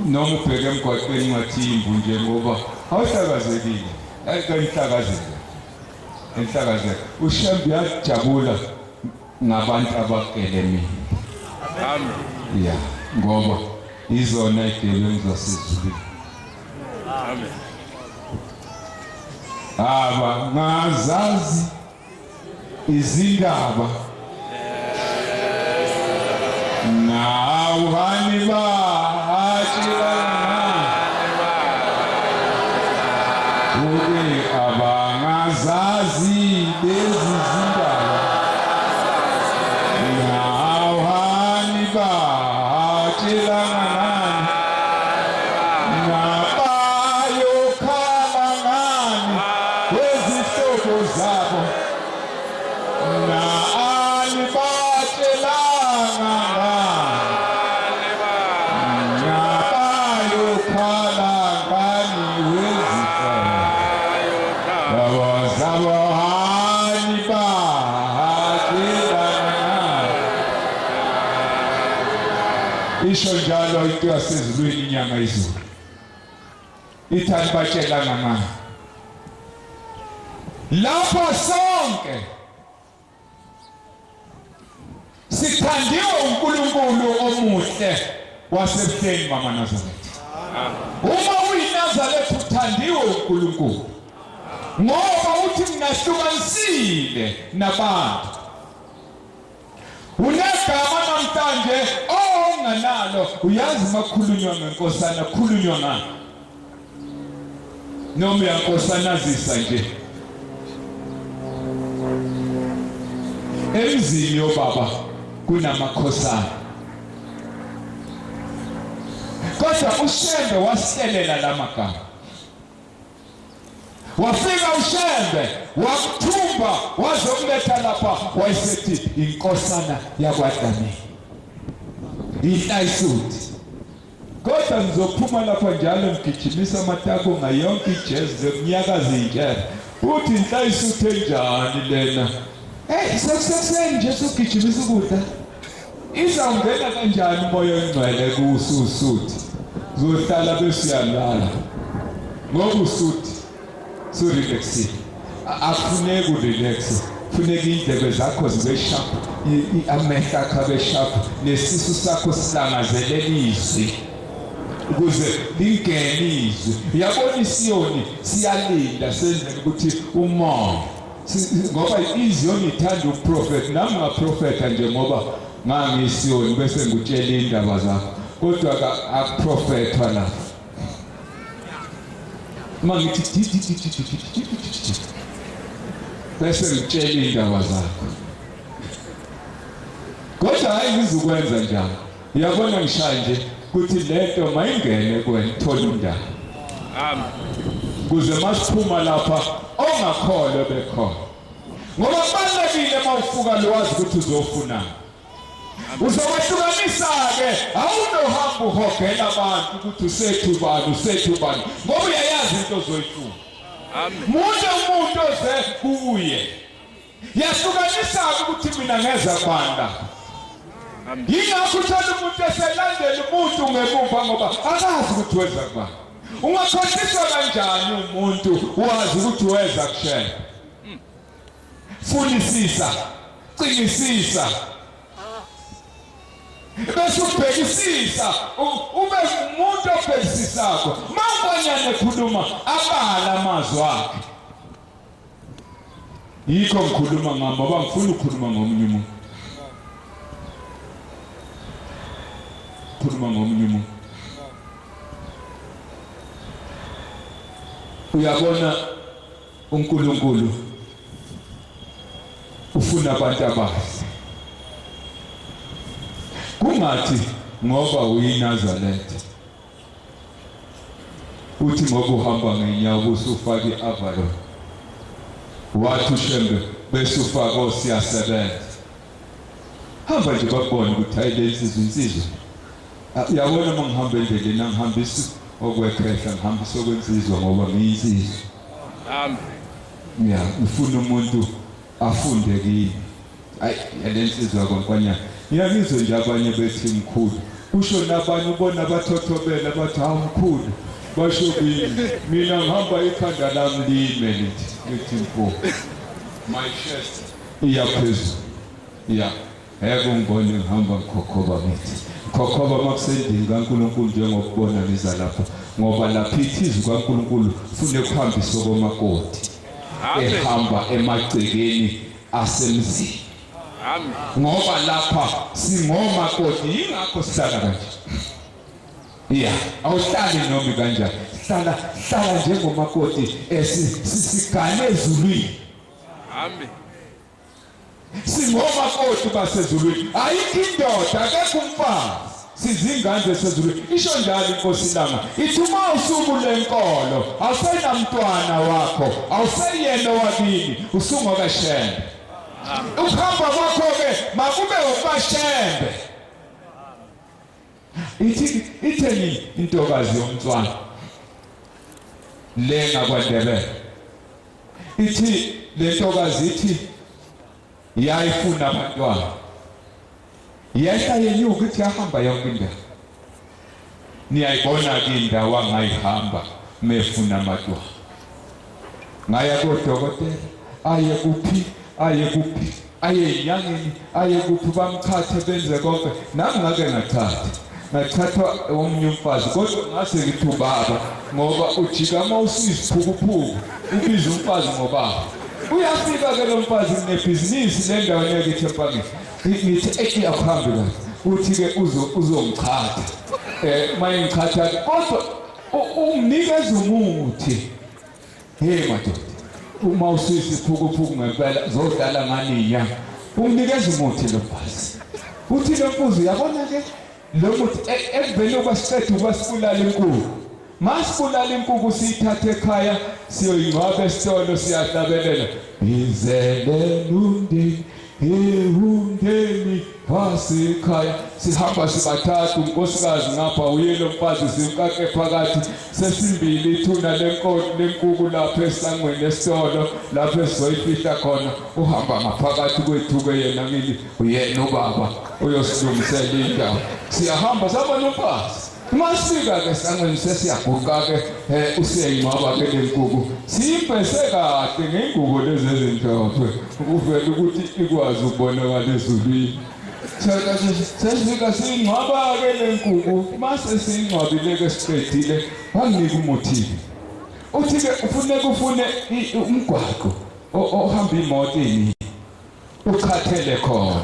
noma ubheke emgwaqweni ngathi imvu nje ngoba awuhlakazekile. Ayikanihlakazeke. Enhlakazeke. Ushembe yajabula ngabantu abakelemini. Amen. Yeah, ngoba izona igebengu zasezulwini. Amen. Aba ngazazi izindaba nawani batshila uke abangazazi lezi zindaba nawani batshila isho njalo into yasezulwini inyanga izulu ithani batshela ngama lapho sonke sithandiwe uNkulunkulu omuhle wasebuhleni mama Nazareth. Uma uyiNazareth uthandiwe uNkulunkulu ngoba uthi nginahlukanisile nabantu. Unegama namhlanje onganalo uyazi makhulunywa ngenkosana khulunywa ngani noma yankosanazisa nje emzini yobaba kunamakhosana kodwa uShembe wasitelela lamagama. Wafika uShembe wakuthumba wazomletha lapha wayesethi inkosana yakwaDani iHlayisuthi. Kodwa ngizophuma lapha njalo ngigijimisa amatako ngayonke ijezi zeminyakazi injela uthi inhlayisuthe njani lena sekusenje sugijimisa ukudla izawungena kanjani umoya ongcwele kususuthi zohlala besiyalala ngoba usuthi surelaxile akufuneki urelaxe funeka indlebe zakho zibe sharp amehla akho abe sharp nesisu sakho silangazelelizwe ukuze lingene izwi uyabona isiyoni siyalinda senzele ukuthi umoya ngoba iziyoni ithanda uprofeti nami ngaprofeta nje ngoba ngangisiyoni bese ngutshela indaba zakho kodwa akuprofethwa la mangithi bese ngitshela indaba zakho kodwa hayi ngizokwenza njalo uyabona ngishaya nje ukuthi lento mayingene kuwena thola indaba Amen. kuze masiphuma lapha ongakholwa bekhona ngoba kubalulekile mawufuka lwazi ukuthi uzofunani uzowahlukanisa-ke awunohamba uhogela abantu ukuthi usethu bani ngoba uyayazi into ozoyifuna muje umuntu oze kuye yahlukanisa-ke ukuthi mina ngeza banda yingakho uthanda umuntu eselandela umuntu ngemumva ngoba akazi ukuthi weza kubani ungakhohliswa kanjani umuntu wazi ukuthi weza kushela funisisa cinisisa bese ubhekisisa ube umuntu obhekisisako mawubonyane ekhuluma abala amazwi akhe yikho ngikhuluma ngami ngoba ngifuna ukukhuluma ngomunye umuntu uyabona uNkulunkulu ufuna abantu abahle kungathi ngoba uyiNazaretha uthi ngoba uhamba ngenyawo usufaka iAvalon wathi ushembe bese ufaka osiyasebenza hamba nje babone ukuthi hayi lensizwe uyabona uma ngihamba endleleni angihambisi okwekhehla ngihambisa okwensizwa ngoba ngiyinsizwa ufuna umuntu afunde kimi hayi lensizwa konkwanyana ngiyabizwe nje abanye bethi mkhulu usho nabanye ubona abathothobela bathi hawu mkhulu basho kimi mina ngihamba ikhanda lami lime lithi mkhulu my chest iyaphezulu ngibone ngihamba ngikhokhova ngithi khokhoba makusendini kaNkulunkulu njengokubona niza lapha ngoba lapha izwi kaNkulunkulu ufune ukuhambisa komakoti ehamba emagcekeni asemzini ngoba lapha singomakoti yingakho sihlala kanje awuhlali noma kanjani hlala njengomakoti sisigane ezulwini singomakoti basezulwini ayikho indoda akekho umfazi sizingane ezezulwini isho njalo inkosi langa ithi uma usuku lenkolo awusenamntwana wakho awuseyena wakini usungokashembe ukuhamba kwakho-ke makube ubashembe itheni intokazi yomntwana le ngakwaNdebele ithi le ntokazi ithi yayifuna abantwana yehla yenyuka ithi yahamba yonke indawo niyayibona-ke indawo angayihamba mefuna amatwana ngaya kodokotela aye kuphi aye enyangeni aye kuphi bamkhathe benze konke nami ngake ngathathwa omunye umfazi kodwa ngase ngithi ubaba ngoba ujika ma usiziphukuphukuphu ubiza umfazi ngobaba uyafika-ke lo mfazi kunebhizinisi le ndawo nekithi empangeni ngithi akuhambe kahle uthi-ke uzongichatha mayengichatha kodwa unginikeza umuthi madoda uma usiziphukuphukuphu ngempela zodlala ngani inyanga unginikeza umuthi lo mfazi uthi lo mfuzi uyabona-ke lo muthi ekuvele kwasiqeda ukwasibulala inkukhu masibulala inkukhu siyithathe ekhaya siyoyingcwaba esitolo siyahlabelela izelele umndeni ehundeni wasikhaya sihamba sibathathu unkosikazi ngapha uyelo mfazi simkake phakathi sesimbili ithuna lenkukhu lapha esangweni esitolo lapha esizoyifihla khona uhamba ngaphakathi kwethu yena ngili uyena ubaba uyosilungisela indawo siyahamba saba nomfazi masika ke sangweni sesiyaguqa ke usiyingcwaba ke lenkukhu sibhese kahle ngengubo lezi ezimhlophe ukuvela ukuthi ikwazi ukubonakala ezulwini sesifika siyingcwaba ke lenkukhu mase siyingcwabile ke siqedile wanginika umuthi uthi ke ufune umgwaqo ohamba imoto ini ukhathele khona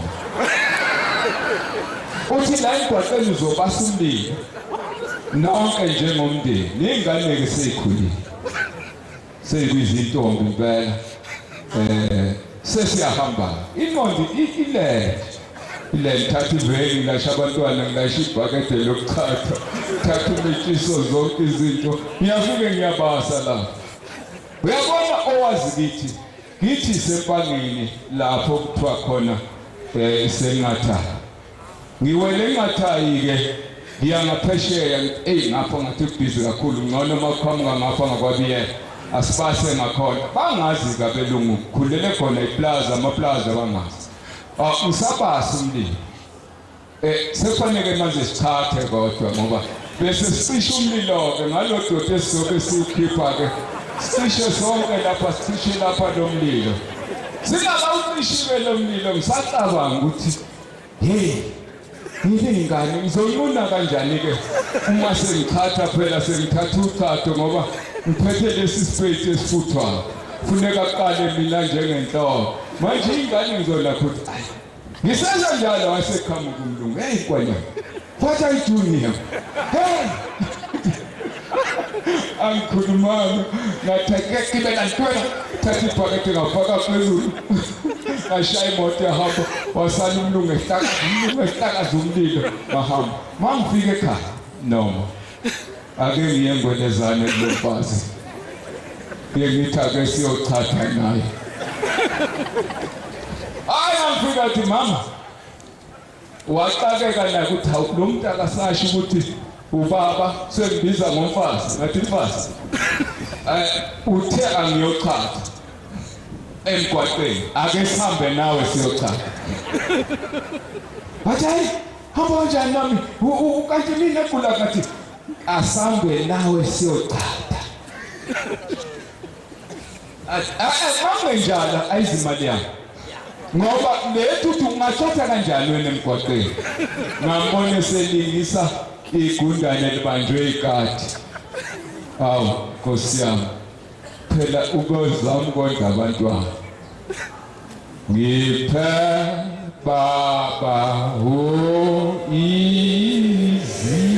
uthi la igwaqeni uzobasa umlilo nonke njengomndeni ningane ke seyikhulile seyikwizintombi impela sesiyahamba imondi ile thatha iveni lasha abantwana ngilasha ibhakede lokuthatha thatha imitshiso zonke izinto ngiyafike ngiyabasa la uyabona owazi ngithi sempangeni lapho kuthiwa khona sengatha ngiwele engathayi ke ngiyangaphesheya ngapha ngathi kubhizi kakhulu ngcono makuqhamuka ngapha ngakwabiyela asibase ngakhona bangazi kabelungu khulele khona iplaza amaplaza bangazi ngisabasa umlilo sekufanele manje sichathe kodwa ngoba bese sicisha umlilo ke ngalododo esizobe siukhipha ke sicishe sonke lapha sicishe lapha lomlilo singakawucishiwe lomlilo ngisacabanga ukuthi hey ngilingane ngizonquna kanjani ke uma sengithatha phela sengithatha uchato ngoba ngiphethe lesi space esifuthwayo funeka aqale mina njengenhloko manje ingane ngizolapha ukuthi ayi ngisenza njalo waseqhamuka umlungu hey kwanya what are you doing here hey angikhulumanga ngatheke kibela ntwela thatha ibhakede ngafaka phezulu ashaya imoto yahamba wasala umlungu ehlakaza umlilo bahamba mangifike ekhaya noma ake ngiyengwelezane kulomfazi ngithi ake siyochatha naye ngifika athi mama waqakeka naye ukuthi lo muntu akasashi ukuthi ubaba sengibiza ngomfazi ngathi mfazi uthe angiyochatha emgwaqeni ake sihambe nawe siyochatha hayi hamba kanjani mami kanti mina egula kathi asambe nawe siyochatha mama njalo ayizimali yami ngoba lethu ungachatha kanjani wena emgwaqeni ngambone selingisa igundane libanjwe ikati awu Nkosi yami phela ukozama ukondla abantwana ngiphe baba izi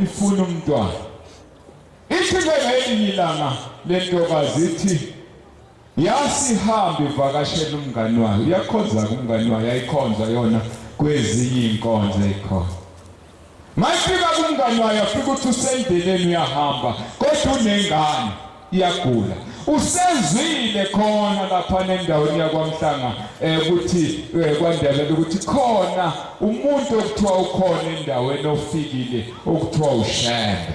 ifuna umntwana ithi ngelinye ilanga lentokazi ithi yasihambe ivakashela umngani wayo uyakhonza kumngani wayo yayikhonza yona kwezinye inkonzo ekhona mayifika kumngani wayo afika ukuthi usendleleni uyahamba kodwa unengane iyagula usezwile khona lapha nendaweni yakwamhlanga ukuthi kwaNdebele ukuthi khona umuntu okuthiwa ukhona endaweni ofikile okuthiwa uShembe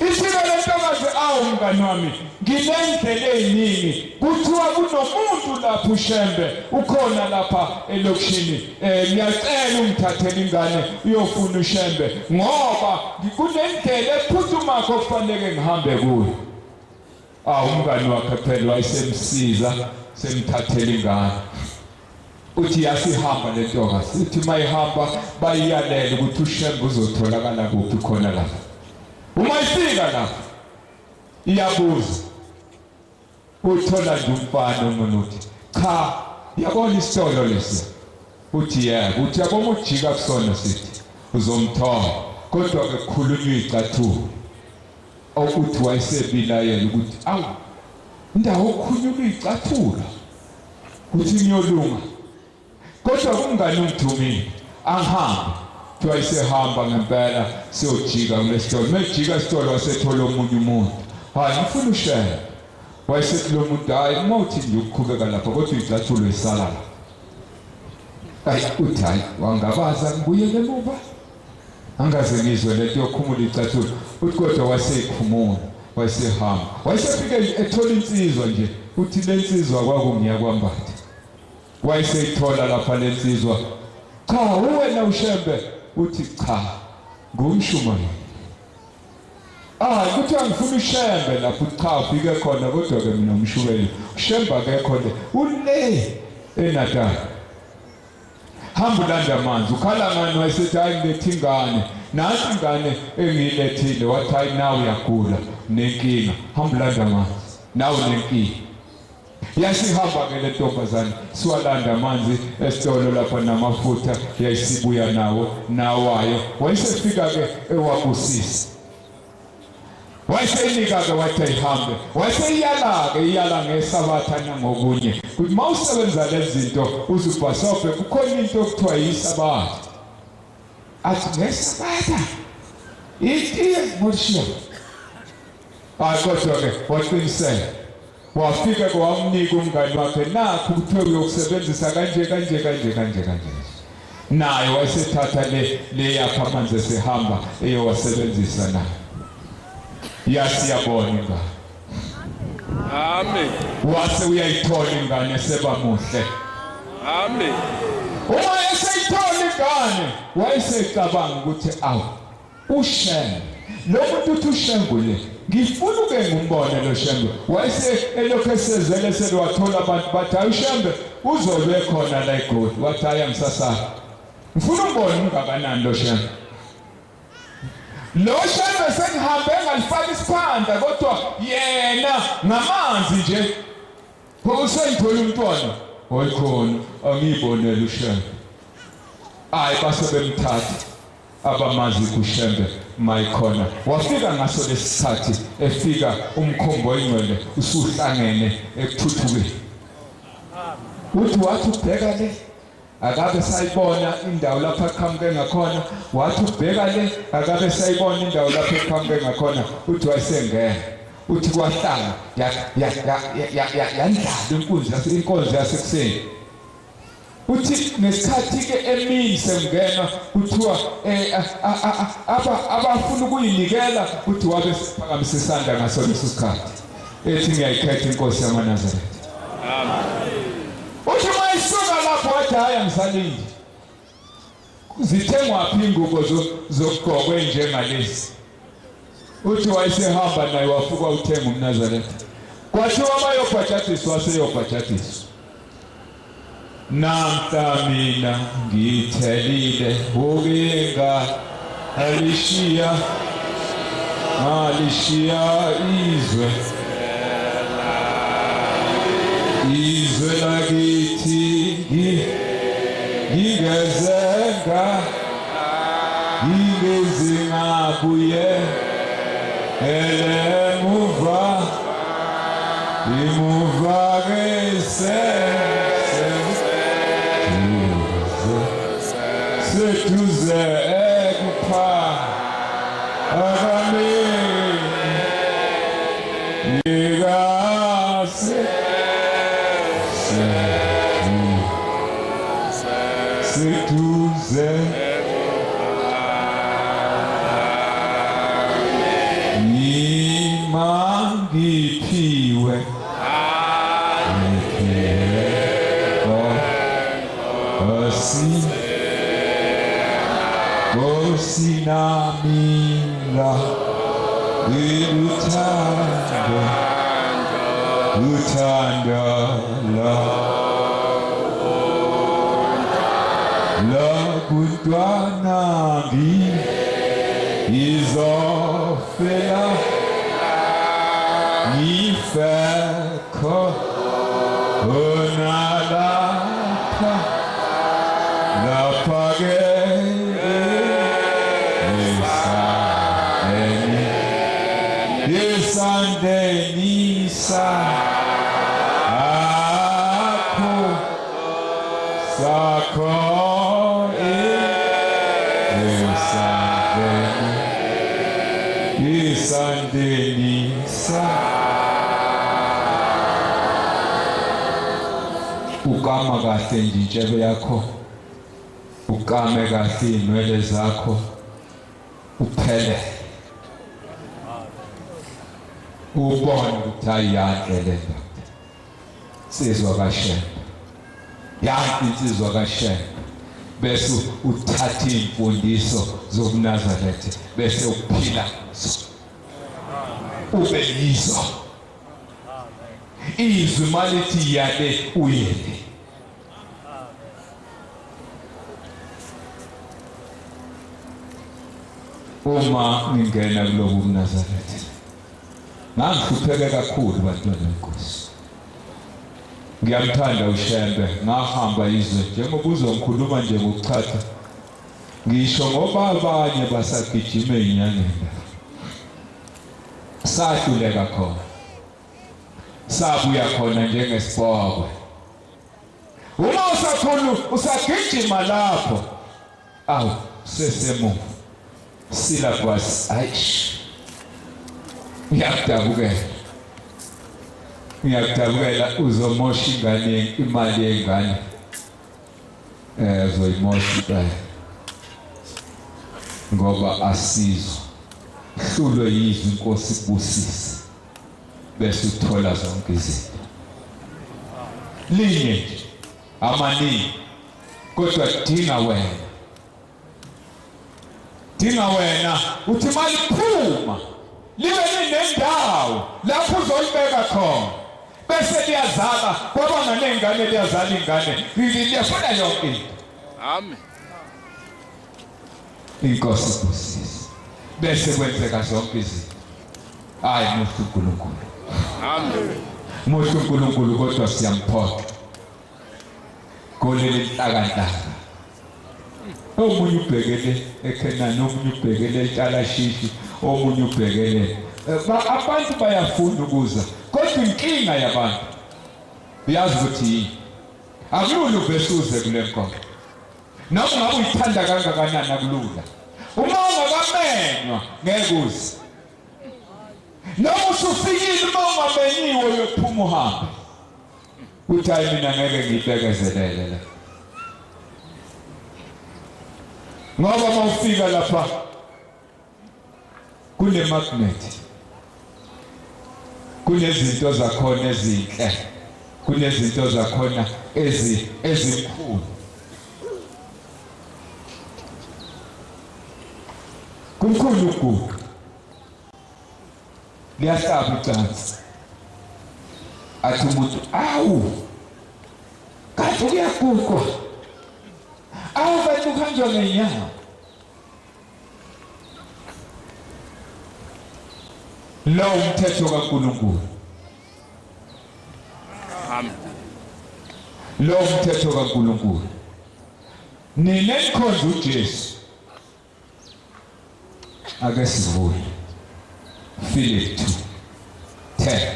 isibele ntokazi awu mngani wami ngilendlela eziningi kuthiwa kunomuntu umuntu lapha ushembe ukhona lapha elokishini ngiyacela ungithathele ingane uyofuna ushembe ngoba kunendlela ephuthumako okufanele ngihambe kuyo umngani wakhe phela wayesemsiza semthathela ingane uthi yasihamba lentoka sithi mayihamba bayiyalela ukuthi ushembe uzotholakala kuphi khona lapha uma ifika lapha iyabuza uthola nje umfana ononuthi cha yabona isitolo lesi uthi yebo uthi yabona ujika kusona sithi uzomthola kodwa ke kukhulunywa icathulo ukuthi wayesebila yena ukuthi awu indawo okukhulunywa icathulo uthi ngiyolunga kodwa kumngani umthumile angihambe wayesehamba ngempela siyojika kulesitolo mejika isitolo wasethola omunye umuntu hayi ngifuna ushaya wayesethi lo muntu hayi uma uthi nje ukukhubeka lapha kodwa icathulo isala uthi hayi wangabaza ngibuyele emuva angaze ngizwe lento yokukhumula icathulo uthi kodwa wayeseyikhumula wayesehamba wayesefike ethola insizwa nje uthi le nsizwa kwakungiya kwambatha wayeseyithola lapha le nsizwa cha wena ushembe uthi cha ngumshumayeli kuthi angifuna ushembe lapho cha ufike khona kodwa ke mina umshumeli ushemba ke khona ule eNatali hamba ulanda amanzi ukhala ngani wayesethi hayi ngilethe ingane nansi ingane engiyilethile wathi hayi nawe uyagula nenkinga hamba ulanda amanzi nawe nenkinga yasihamba ke le ntombazane siwalanda amanzi esitolo lapha namafutha yayisibuya nawayo wayesefika ke ewabusisa wayesenika ke wathi ihambe iyala ngesabatha nangokunye ukuthi mawusebenza lezi zinto uzubhasope kukhona into okuthiwa yisabatha athi ngesabatha ithi ngoshiya kodwa ke waqiniseka wafika kwamnika umngani wakhe nakho kuthiwe uyokusebenzisa kanje naye wayesethatha le yakhe amanzi esehamba eyowasebenzisa naye yasiyabona ingane amen wase uyayithola ingane seba muhle amen uma eseyithola ingane wayesecabanga ukuthi ushembe lo muntu uthi ushembule ngifuna uke ngumbone lo shembe wayese elokho esezele selwathola abantu bathi ayishembe uzobe khona la eGoli wathi ayamsasa ngifuna umbone ungakanani lo shembe lo shembe sengihambe ngalifaka isiphanda kodwa yena ngamanzi nje usengithola umntwana oyikhona angiyibonela ushembe base bemthatha abamazi kushembe mayikhona wafika ngaso lesikhathi efika umkhombo oyingcwele usuhlangene ekuthuthukeni uthi wathi ubheka le akabe sayibona indawo lapha eqhamuke ngakhona wathi ubheka le akabe sayibona indawo lapha eqhamuke ngakhona uthi wayesengena uthi kwahlanga yandlala inkonzo yasekuseni uthi nesikhathi ke emini sengena kuthiwa abafuna ukuyinikela uthi wabe siphakamisa isandla ngaso leso sikhathi ethi ngiyayikhetha inkosi yamaNazaretha amen uthi mayisuka lapho wathi hayi angisalindi zithengwaphi ingubo zokugqokwa njengalezi uthi wayesehamba naye wafuka uthenga umNazaretha kwathiwa bayobhajatiswa waseyobhajatiswa namhla mina ngithelile ukinga alishiya izwe lakithi ngigezenga ngingezingabuye elemuva imuva setuze ekupha akami yegase setuze nimangiphiwe Osinamila uthando la kuntwana ngi izofela ngifekho onalapha lapha-ke esandeni sakho esandeni ukama kahle njintshebe yakho, ukame kahle inwele zakho, uphele ubone ukuthi ayiyanhle le nto. Sizwa kaShembe, yanti insizwa kaShembe, bese uthatha imfundiso zobuNazaretha bese uphila kuzo, ube yizo. Izwi malithi yale uyele. Uma ngingena kulobu buNazaretha ngangihlupheke kakhulu bantwana benkosi. Ngiyamthanda uShembe, ngahamba izwe njengoba uzongikhuluma nje ngokuchatha. Ngisho ngoba abanye basagijima ezinyangeni. Sahluleka khona. Sabuya khona njengesipokwe. Uma usagijima lapho, awu sesemuva. Silakwazi aish. Ngiyakudabukela uzomosha ingane, imali yengane uzoyimosha impela ngoba asizwe. Hlulwe yizwi inkosi ibusise bese uthola zonke izinto. Linye nje amaningi kodwa dinga wena uthi maliphuma libe linendawo lapho uzoyibeka khona bese liyazala kwaba nganengane liyazala ingane liyafuna yonke into. Amen. Inkosi ibusise bese kwenzeka zonke izinto. Hayi muhle uNkulunkulu. Amen. Muhle uNkulunkulu kodwa siyamphoqa. Golele inhlakantaka. Omunye ubhekele eKhenani, omunye ubhekele eTalashishi, omunye ubhekele. Abantu bayafunda ukuza kodwa inkinga yabantu uyazi ukuthi yini? Akulula uvesuze kule nkonzo. Noma ngabe uyithanda kangakanani akulula. Uma ungakamenywa ngeke uze. Noma usufikile uma ungamenyiwe uyophuma uhambe. Uthi hayi mina ngeke ngibekezelele la. Ngoba mawufika lapha kule magnet. Kunezinto zakhona ezinhle. Kunezinto zakhona ezinkulu. Kukhulu ukuguga. Liyahlaba icansi. Athi umuntu awu. Kanti kuyagugwa. Awu bantu kuhanjwa ngenyawo. Lo umthetho kaNkulunkulu. Amen. Lo umthetho kaNkulunkulu. Nina nikhonza uJesu. Ake sivuye. Philip 2:10.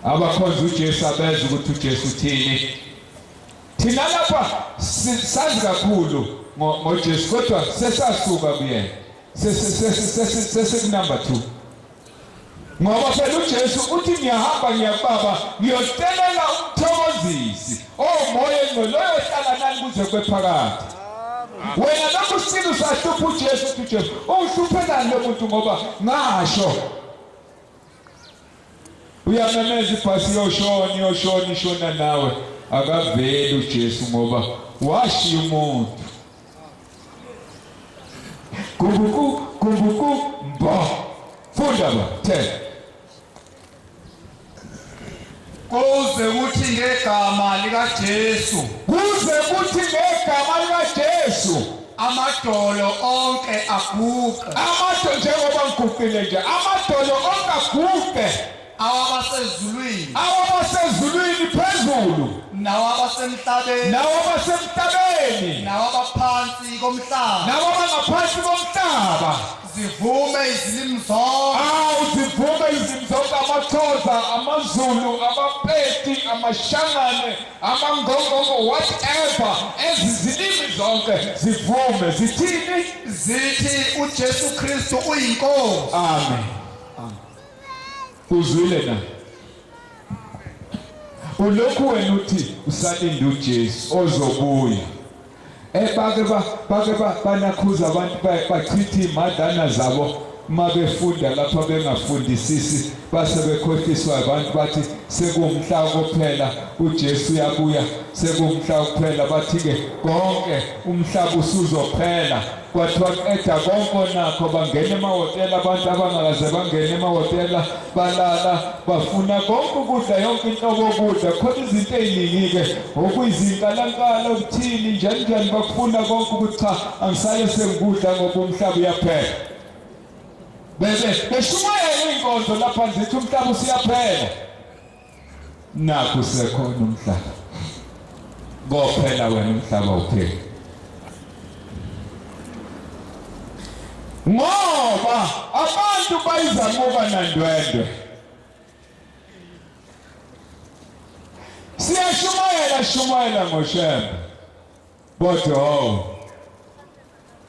Abakhonza uJesu abeza ukuthi uJesu uthini. Thina lapha sazi kakhulu ngoJesu kodwa sesasuka kuyena. Sese number 2. Ngoba phela uJesu uthi ngiyahamba ngiyababa ngiyotelela umthokozisi omoya engcwele oyohlala nani kuze kwephakade. Wena lapho usicela usahlupha uJesu uthi uJesu uhluphelani lo muntu ngoba ngasho uyamemeza ibhasi yoshona ishona nawe akaveli uJesu ngoba washiya umuntu. Kumbuku mba funda ba 10 kuze kuthi ngegama likaJesu amadolo onke aguqe Amadolo njengoba ngiguqile nje, amadolo onke aguqe, awabasezulwini phezulu, nawabasemhlabeni nawabaphansi komhlaba nawabangaphansi komhlaba. zivume izilimi zonke Zivume izimi zonke, amaXhosa, amaZulu, amapedi, amashangane, amangongongo, whatever, ezizilimi zonke zivume zithini? zithi uJesu Kristu uyinkosi. Amen. Uzwile na? Ulokhu wena uthi usalinde uJesu ozobuya. Bake banakhuza abantu bachitha imadana zabo mabefunda lapha bengafundisisi base bekhohliswa abantu bathi sekumhla kuphela uJesu uyabuya, sekumhla kuphela bathi ke konke umhlaba usuzophela. Kwathiwa eda konke nakho bangena emahhotela, abantu abangakaze bangena emahhotela balala bafuna konke ukudla, yonke inhlobo yokudla, khona izinto eziningi-ke okuyizinkalankala okuthini njani bakufuna konke ukuthi cha angisale sengikudla ngoba umhlaba uyaphela. Beshumayela inkonzo lapha ngithi umhlaba usiyaphela. Nakho sekhona umhlaba. Kophela wena umhlaba uphela. Ngoba abantu bayizamuka nandwendwe. Siyashumayela ngoshembe. Kodwa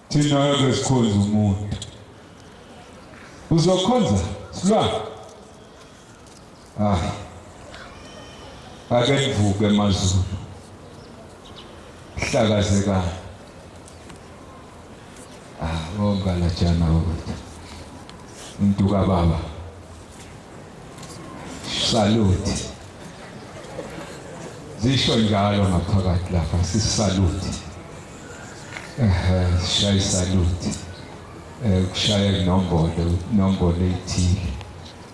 thina yesikhonza umuntu. Uzokhonza silwa. Ake nivuke emazulu. Hlakazekana. Ngala jana ukuthi. Umuntu kaBaba. Salute. Zisho njalo ngaphakathi lapha sisalute. Shayi salute. Kushaya inombolo ethile.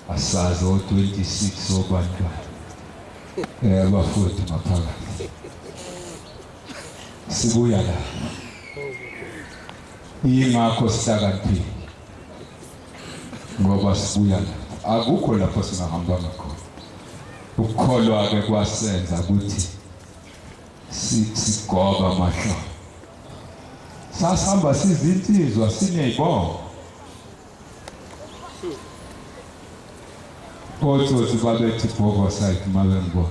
Asazi o26 obantwana. Abafowethu ngaphakathi. Sibuya la. Ingakho sihlakaniphile. Ngoba sibuya la. Akukho lapho singahamba ngakho. Ukukholwa ke kwasenza ukuthi sigoba amahlo. Sasihamba sizinsizwa sineyibongo. Othothi babethi Boverside mabengibona.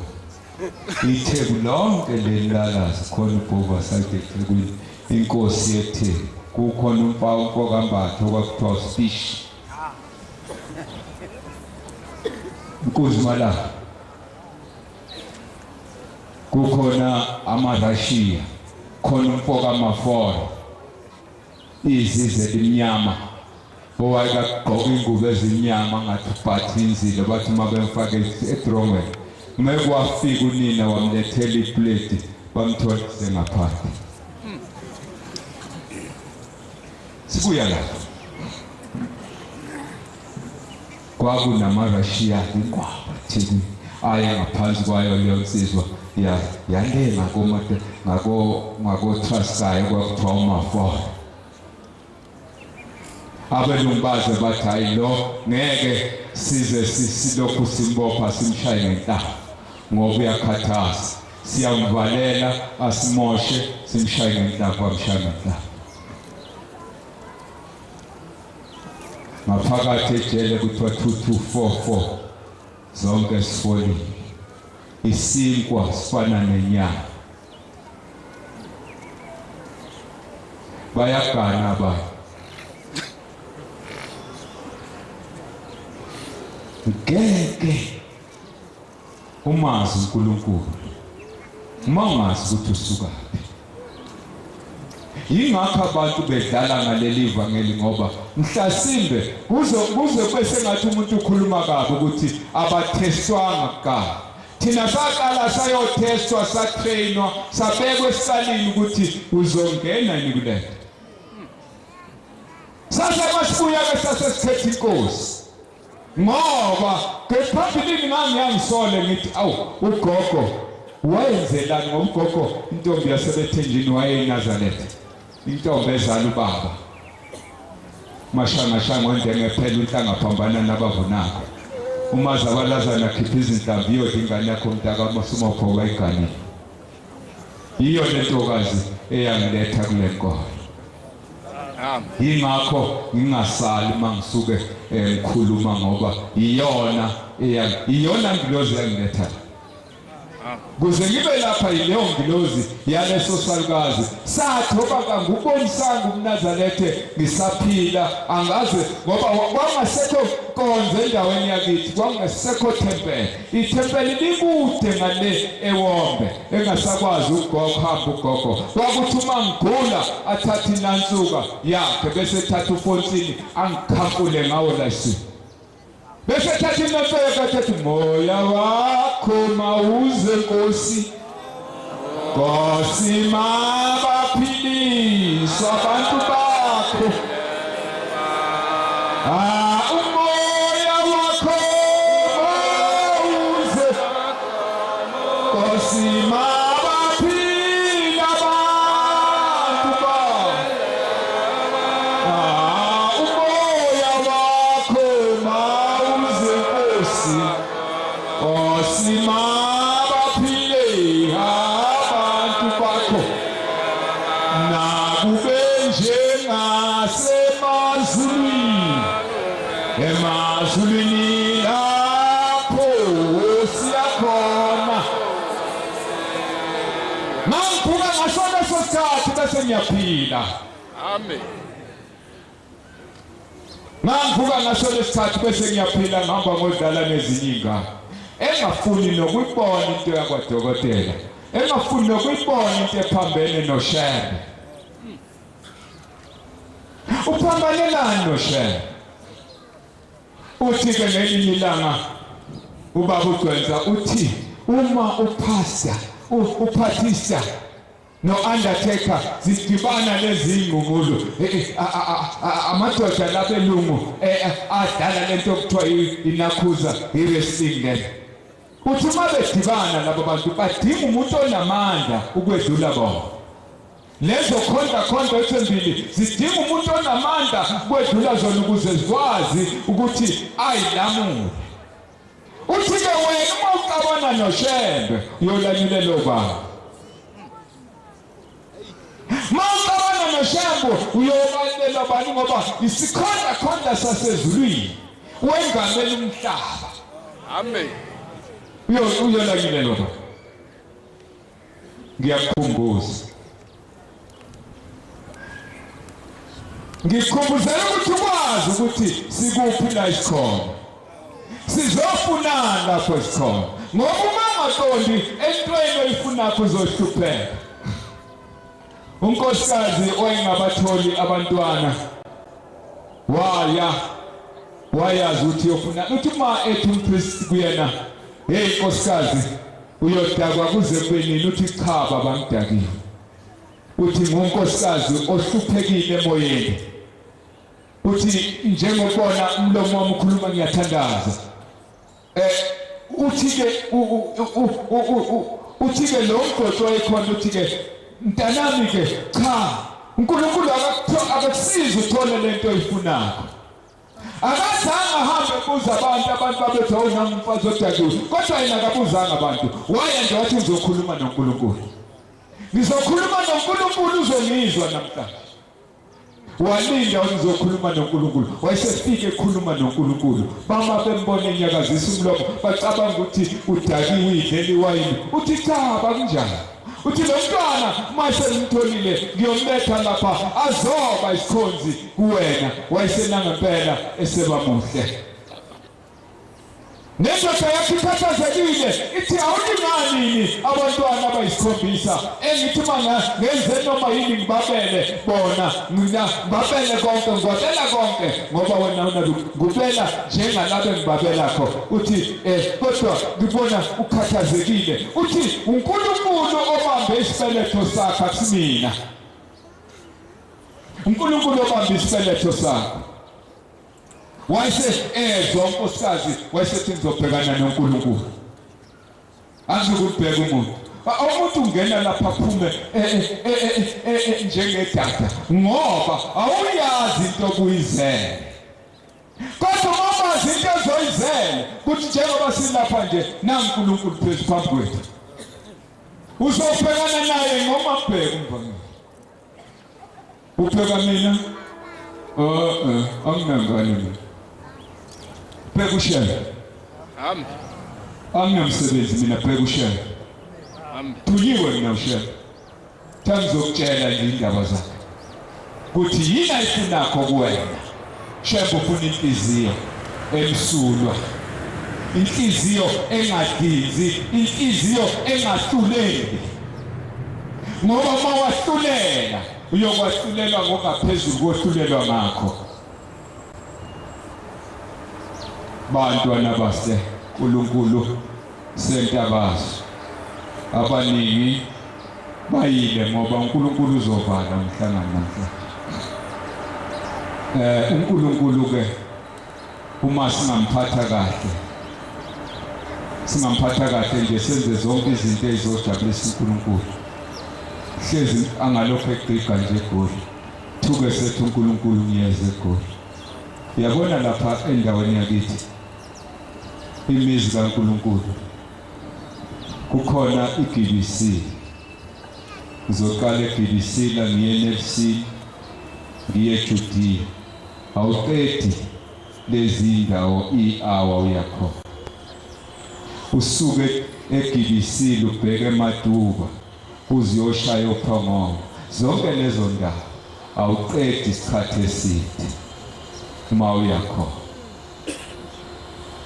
Ithebu lonke lelalazi khona uBoverside eThekwini. Inkosi yethebu. Kukhona umfawu kokambatho kwakuthiwa speech. Inkosi malanga. Kukhona amaRussia. Khona umfoka amafora. Izizwe elimnyama owayegqoka ingubo ezimnyama ngathi ubhathinzile bathi mabemfake edrongweni mekwafika unina wamlethela iplate bamtholise ngaphandle. Sibuya la kwakunamaRussia inqwaba thini aya ngaphansi kwayo leyo nsizwa yangena komoto ngako Transkei kwakuthiwa umafora. Abelumbaze bathi hayi lo ngeke size silokhu simbopha simshaye ngenhlamba ngoba uyakhathaza. Siyamvalela asimoshe simshaye ngenhlamba amshaye ngenhlamba. Maphakathi ejele kuthiwa 2244 zonke sifolile. Isinkwa sifana nenyama. Bayagana abantu. Ngeke umazi uNkulunkulu uma ungazi ukuthi usukaphi. Yingakho abantu bedlala ngaleli ivangeli ngoba mhlasimbe kuze bese ngathi umuntu ukhuluma kabi ukuthi abathestwanga kuqala. thina saqala sayotestwa satrainwa sabekwe esikalini ukuthi uzongena yini kule sasa masibuya ke sasesikhetha inkosi ngoba ngephambilini ngangiyangisole ngithi awu ugogo wayenzelani ngogogo intombi yasebethenjini wayeyiNazaretha intombi ezala ubaba mashanga ondenge phela unhlanga phambana nabavunako umazi abalazana khipha izinhlambi yodwa ingane yakho mntaka masumapho wayigani iyo lentokazi eyangiletha kule nkolo yingakho ngingasali mangisuke ngikhuluma ngoba iyona ngilozi yangiletha kuze ngibe lapha yileyo ngilozi yaleso salukazi sathoba kangubonisanga umNazaretha ngisaphila angaze ngoba kwangasekho konze endaweni yakithi kwangasekho tempele ithempeli likude ngale eWombe engasakwazi ukuhamba ugogo kwakuthi uma ngigula athatha inansuka yakhe bese ethatha uFonsini angikhafule ngawo lasi bese thathi nafeka thathi moya wakho mawuze Nkosi Nkosi mabaphiliswa abantu bakho umoya wakho mawuze Nkosi mabaphila abantu bakho umoya wakho Osimabaphile abantu bakho nakube njengasemazulwini lapho siyakhona mangiphuka ngasona sosikhathi bese ngiyaphila Amen. Mangiphuka ngasona isikhathi bese ngiyaphila ngihamba ngodlala nezinye ingane engafuni nokuyibona into yakwadokotela engafuni nokuyibona into ephambene noShembe uphambanelani noShembe uthi ke ngelinye ilanga ubaba uGcwensa uthi uma uphathisa no-Undertaker zidibana lezi ngqungulu amadoda labelungu adala lento okuthiwa inakhuza i-wrestling le uthi uma bedibana labo bantu badinga umuntu onamandla ukwedlula bona lezo khonda ezimbili zidinga umuntu onamandla ukwedlula zona ukuze zikwazi ukuthi ayilamule uthi ke wena uma ucabana noShembe uyolanyulela obaba mawucabana noShembe uyobalela bani ngoba isikhonda sasezulwini wengamela umhlaba Amen. uyolanyulela obaba ngiyakukhumbula ngikukhumbuzela ukuthi ukwazi ukuthi sikuphi la isikhona sizofunana lapho isikhona ngoba uma ngaqondi entweni oyifunakho uzohlupheka unkosikazi oyengabatholi abantwana wayazi ukuthi yofuna uthi uma ethi umpriest kuyena hey nkosikazi uyodakwa kuze kwenini uthi chaba bangidakile uthi ngunkosikazi ohluphekile emoyeni uthi njengobona umlomo wami ukhuluma ngiyathandaza uthi ke lo mgoqo ekhona uthi ke mntanami ke cha uNkulunkulu akakusiza uthole lento oyifunayo akazange ahambe kuza abantu babethi awunami umfazi odakiwe kodwa yena akabuzanga abantu waya nje wathi uzokhuluma noNkulunkulu ngizokhuluma noNkulunkulu uzongizwa namhlanje walinda uzokhuluma noNkulunkulu wayesefike ekhuluma noNkulunkulu bama bembona enyakazisa umlomo bacabanga ukuthi udakiwe idleli wayini uthi cha bakunjani uthi lo mntwana mase ngimtholile ngiyomletha lapha azoba isikhonzi kuwena wayesenangempela eseba muhle nendoda yakhe ikhathazekile ithi awulinganini abantwana abayisikhombisa engithi ngenze noma yini ngibabele bona ngibabele konke ngibabela konke ngoba wena ngibela njengalabo engibabelakho uthi kodwa ngibona ukhathazekile uthi uNkulunkulu obambe isibeletho sakhe asimina uNkulunkulu obambe isibeletho sakhe wayese ezwa unkosikazi wayesethi ngizobhekana noNkulunkulu angikubheka umuntu ungena lapha aphume njengedada ngoba awuyazi into okuyizele kodwa mamazi into ezoyizele kuthi njengoba silapha nje naNkulunkulu phezu phambi kwethu uzobhekana naye noma bheka umvangeli ubheka mina anginangani mina bheka ushaya anginamsebenzi mina bheka ushaya Thuliwe mina ushaya Tangizokutshela nje indaba zakhe kuthi yini ayifunakho kuwena shebo ufuna inhliziyo emsulwa inhliziyo engadinzi inhliziyo engahluleli ngoba mawahlulela uyokwahlulela ngokungaphezulu kohlulelwa ngakho bantwana base uNkulunkulu sentabazo abaningi bayile ngoba uNkulunkulu uzovala umhlangano namhla uNkulunkulu ke uma singamphatha kahle nje senze zonke izinto ezizojabulisa uNkulunkulu hlezi angalokho egqiga nje egoli thuke sethu uNkulunkulu ngiyeze egoli uyabona lapha endaweni yakithi imizi kaNkulunkulu kukhona iGBC ngizoqala eGBC la ngiye eNFC ngiye eJudia awuqedi lezi ndawo i-hour uyakho usuke eGBC lubheke eMaduba uziyoshaya uphongo zonke lezo ndawo awuqedi isikhathi eside uma uyakho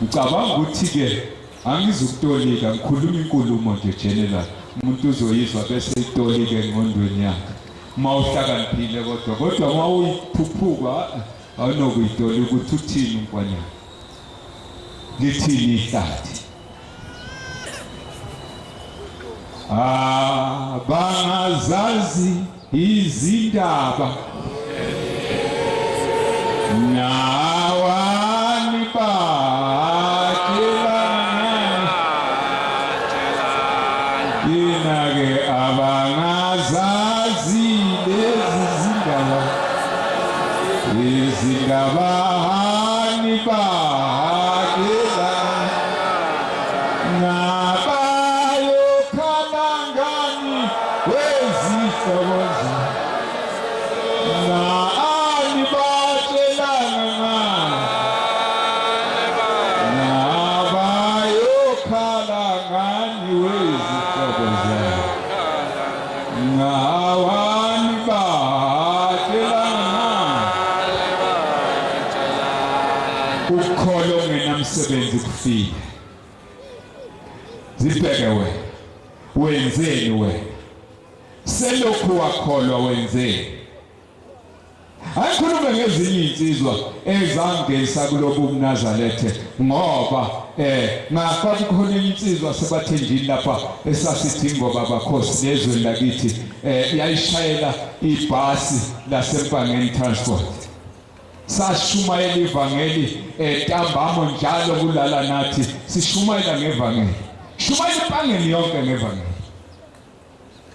ngicabanga ukuthi ke angizukutolika ngikhuluma inkulumo nje general umuntu uzoyizwa bese itolika engqondweni yakhe uma uhlakaniphile kodwa uma uyiphuphuka awunokuyitolika ukuthi uthini uNkwana lithini ihlathi bangazazi izindaba nawani inake abangazazi lezi zindaba izindaba hani bakela nabayokhalangani wezihlobo naani batshelana nabayokhalangani wezihlobo nawani batshelana ukholo ngenamsebenzi kufile zibheke wenzeni wena selokhu wakholwa wenzeni ayikhulume ngezinye insizwa ezangenisa kulobu mNazaretha ngoba ngapha kukhona insizwa sebathenjini lapha esasithi ngoba bakhosi lezweni lakithi yayishayela ibhasi lasempangeni transport sashumayela ivangeli ntambama njalo kulala nathi sishumayela ngevangeli shumayela impangeni yonke ngevangeli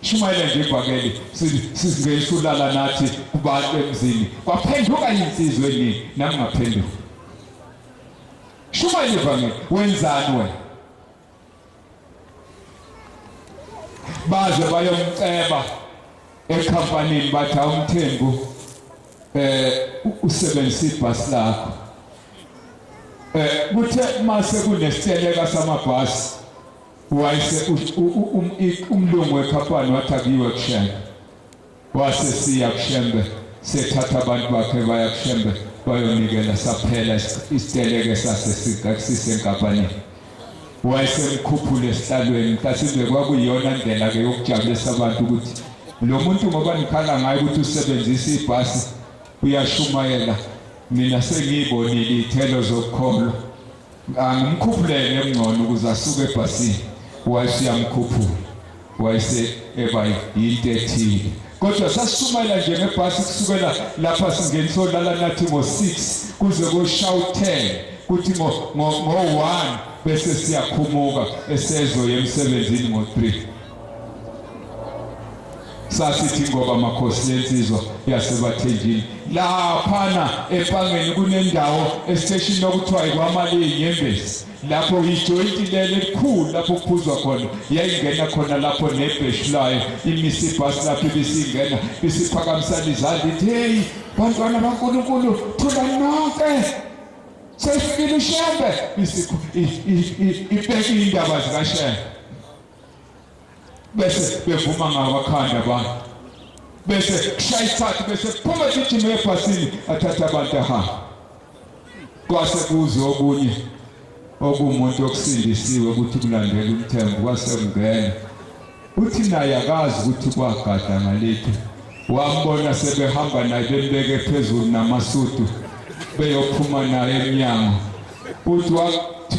shumayela nje ivangeli sizingesulala nathi kubantu emzini kwaphenduka insizwe ni nami ngaphenduka shumayela ivangeli wenzani wena baze bayomceba ekhampanini bathi awumthembu usebenzisa ibhasi lakho kuthe mase kunesiteleka samabhasi wayese umlungu wekhampani wathi akiwe kushembe wase siya kushembe sethatha abantu bakhe baya kushembe bayonikela saphela isiteleke sasisenkapani wayesemkhuphule esihlalweni kasimbe kwakuyiyona ndlela ke yokujabulisa abantu ukuthi lo muntu ngoba nikhala ngaye ukuthi usebenzisa ibhasi uyashumayela mina sengiyibonile ithelo zokholo angimkhuphulele emngcono ukuze asuke ebhasini wayesiyamkhuphula wayese eba into ethile kodwa sasishumayela nje ngebhasi kusukela lapha singensolala nathi ngo6 kuze kushaw 10 kuthi ngo1 bese siyakhumuka esezoya emsebenzini ngo3 sasithi ngoba amakhosi lensizwa yasebathenjini laphana empangeni kunendawo estation okuthiwa ikwamali inyembezi lapho ijoint lele likhulu lapho kuphuzwa khona yayingena khona lapho nebheshulayo imisi ibhasi lapho ibisingena isiphakamisa izandla ithi hey bantwana baNkulunkulu thula nonke sefikile uShembe ibeke indaba zikaShembe bese bevuma ngabakhanda abantu bese kushayithatha bese kuphuma igijima ebhasini athatha abantu ahamba kwase kuzo okunye okumuntu okusindisiwe ukuthi kulandela umthembu kwasemngena uthi naye akazi ukuthi kwagada ngalithi wambona sebehamba naye bembeke phezulu namasudu beyophuma naye eminyango uthi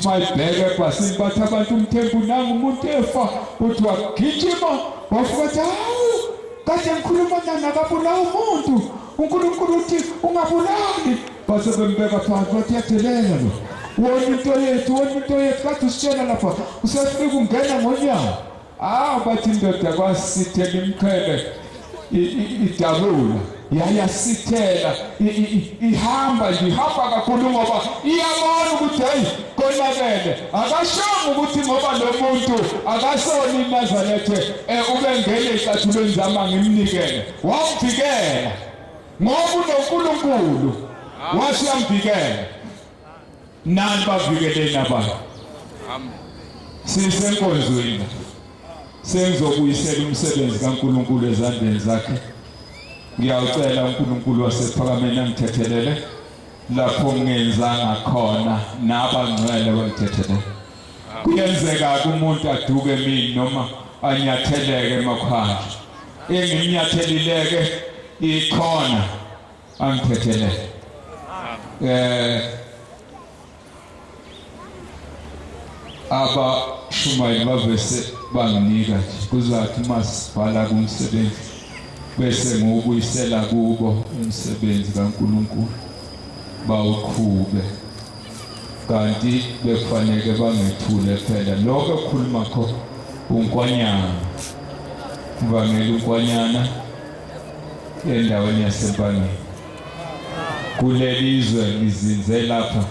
mayibheke ebhasini bathi abantu umthembu nangu umuntu efa uthi wagijima wafika hawu kade ngikhuluma nakabulawa umuntu uNkulunkulu uthi ungabulali base bembeka phansi bathi yathelela lo wona into yethu kade usitshela lapha usefika ungena ngonyawo bathi indoda kwasithela imqhele idabula yayasithela ihamba kakhulu ngoba iyabona ukuthi hey konakele akashonga ukuthi ngoba lo muntu akasoni iNazaretha ubengele ehlathulweni zama ngimnikele wamvikela ngoba uNkulunkulu wasiyamvikela nani bavikeleni abantu amen sisenkonzweni sengizokuyisela umsebenzi kaNkulunkulu ezandleni zakhe ngiyacela uNkulunkulu wasephakameni angithethelele lapho ngenzanga khona nabangcwele wangithethelele kuyenzeka umuntu aduke mina noma anyatheleke emakhaya engimnyathelileke ikhona angithethelele abashumayeli bavese banginika kuzathi masibhala kumsebenzi bese ngokuyisela kubo umsebenzi kaNkulunkulu bawuqhube kanti bekufanele bangethule phela lokho ekhuluma kho unkwanyana uvangela unkwanyana endaweni yasempangeni kulelizwe lizinze lapha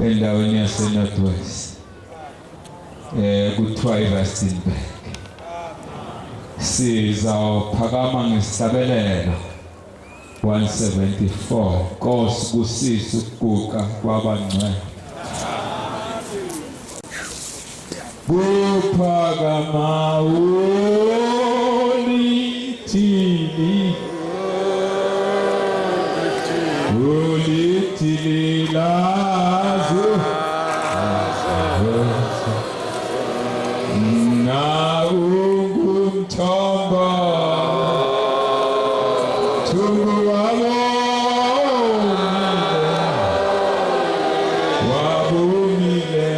endaweni yaseNorthwest kuthiwa iRustenburg sizawuphakama ngesihlabelelo 174 Nkosi kusisa ukuguqa kwabangcwele kuphakama ulithili lazo na ungumthombo wabumile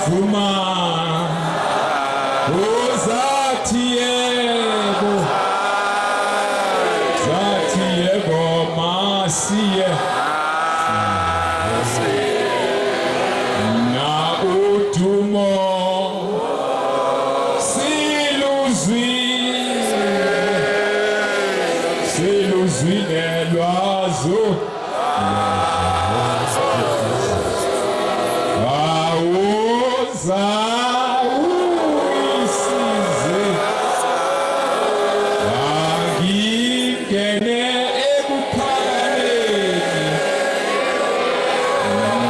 uyavuma uzathi yebo masiye na udumo siluzwile lwazo awuza uyisize angingene ebuphakaleni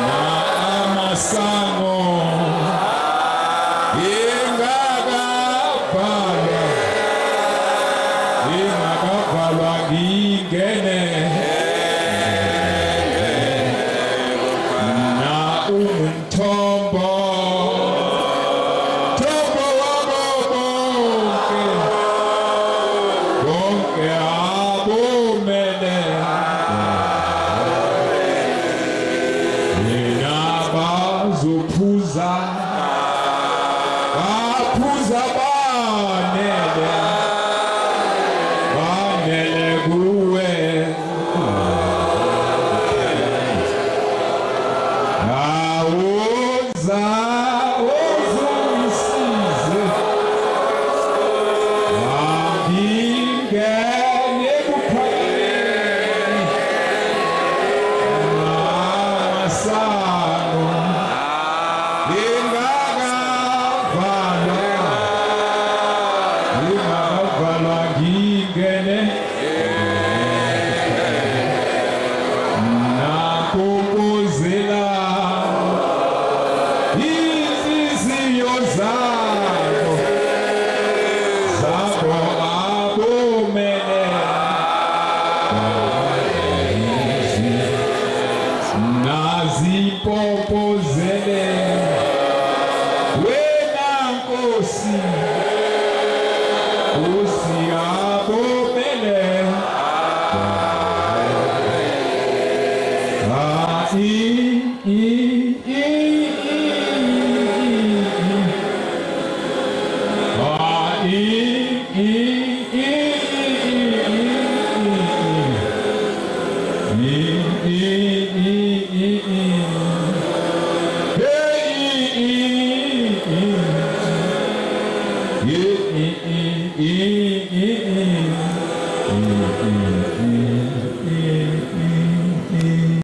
na amasango ingakavalwa ngingene na umthombo wabo bonke abomele mina bazophuza banele kuwe awuza uzungisize angingene kuphaleni amasango ingakavalwa ngingene nakumbuzela izinhliziyo zabo abomele nazipompozele wena Nkosi abomele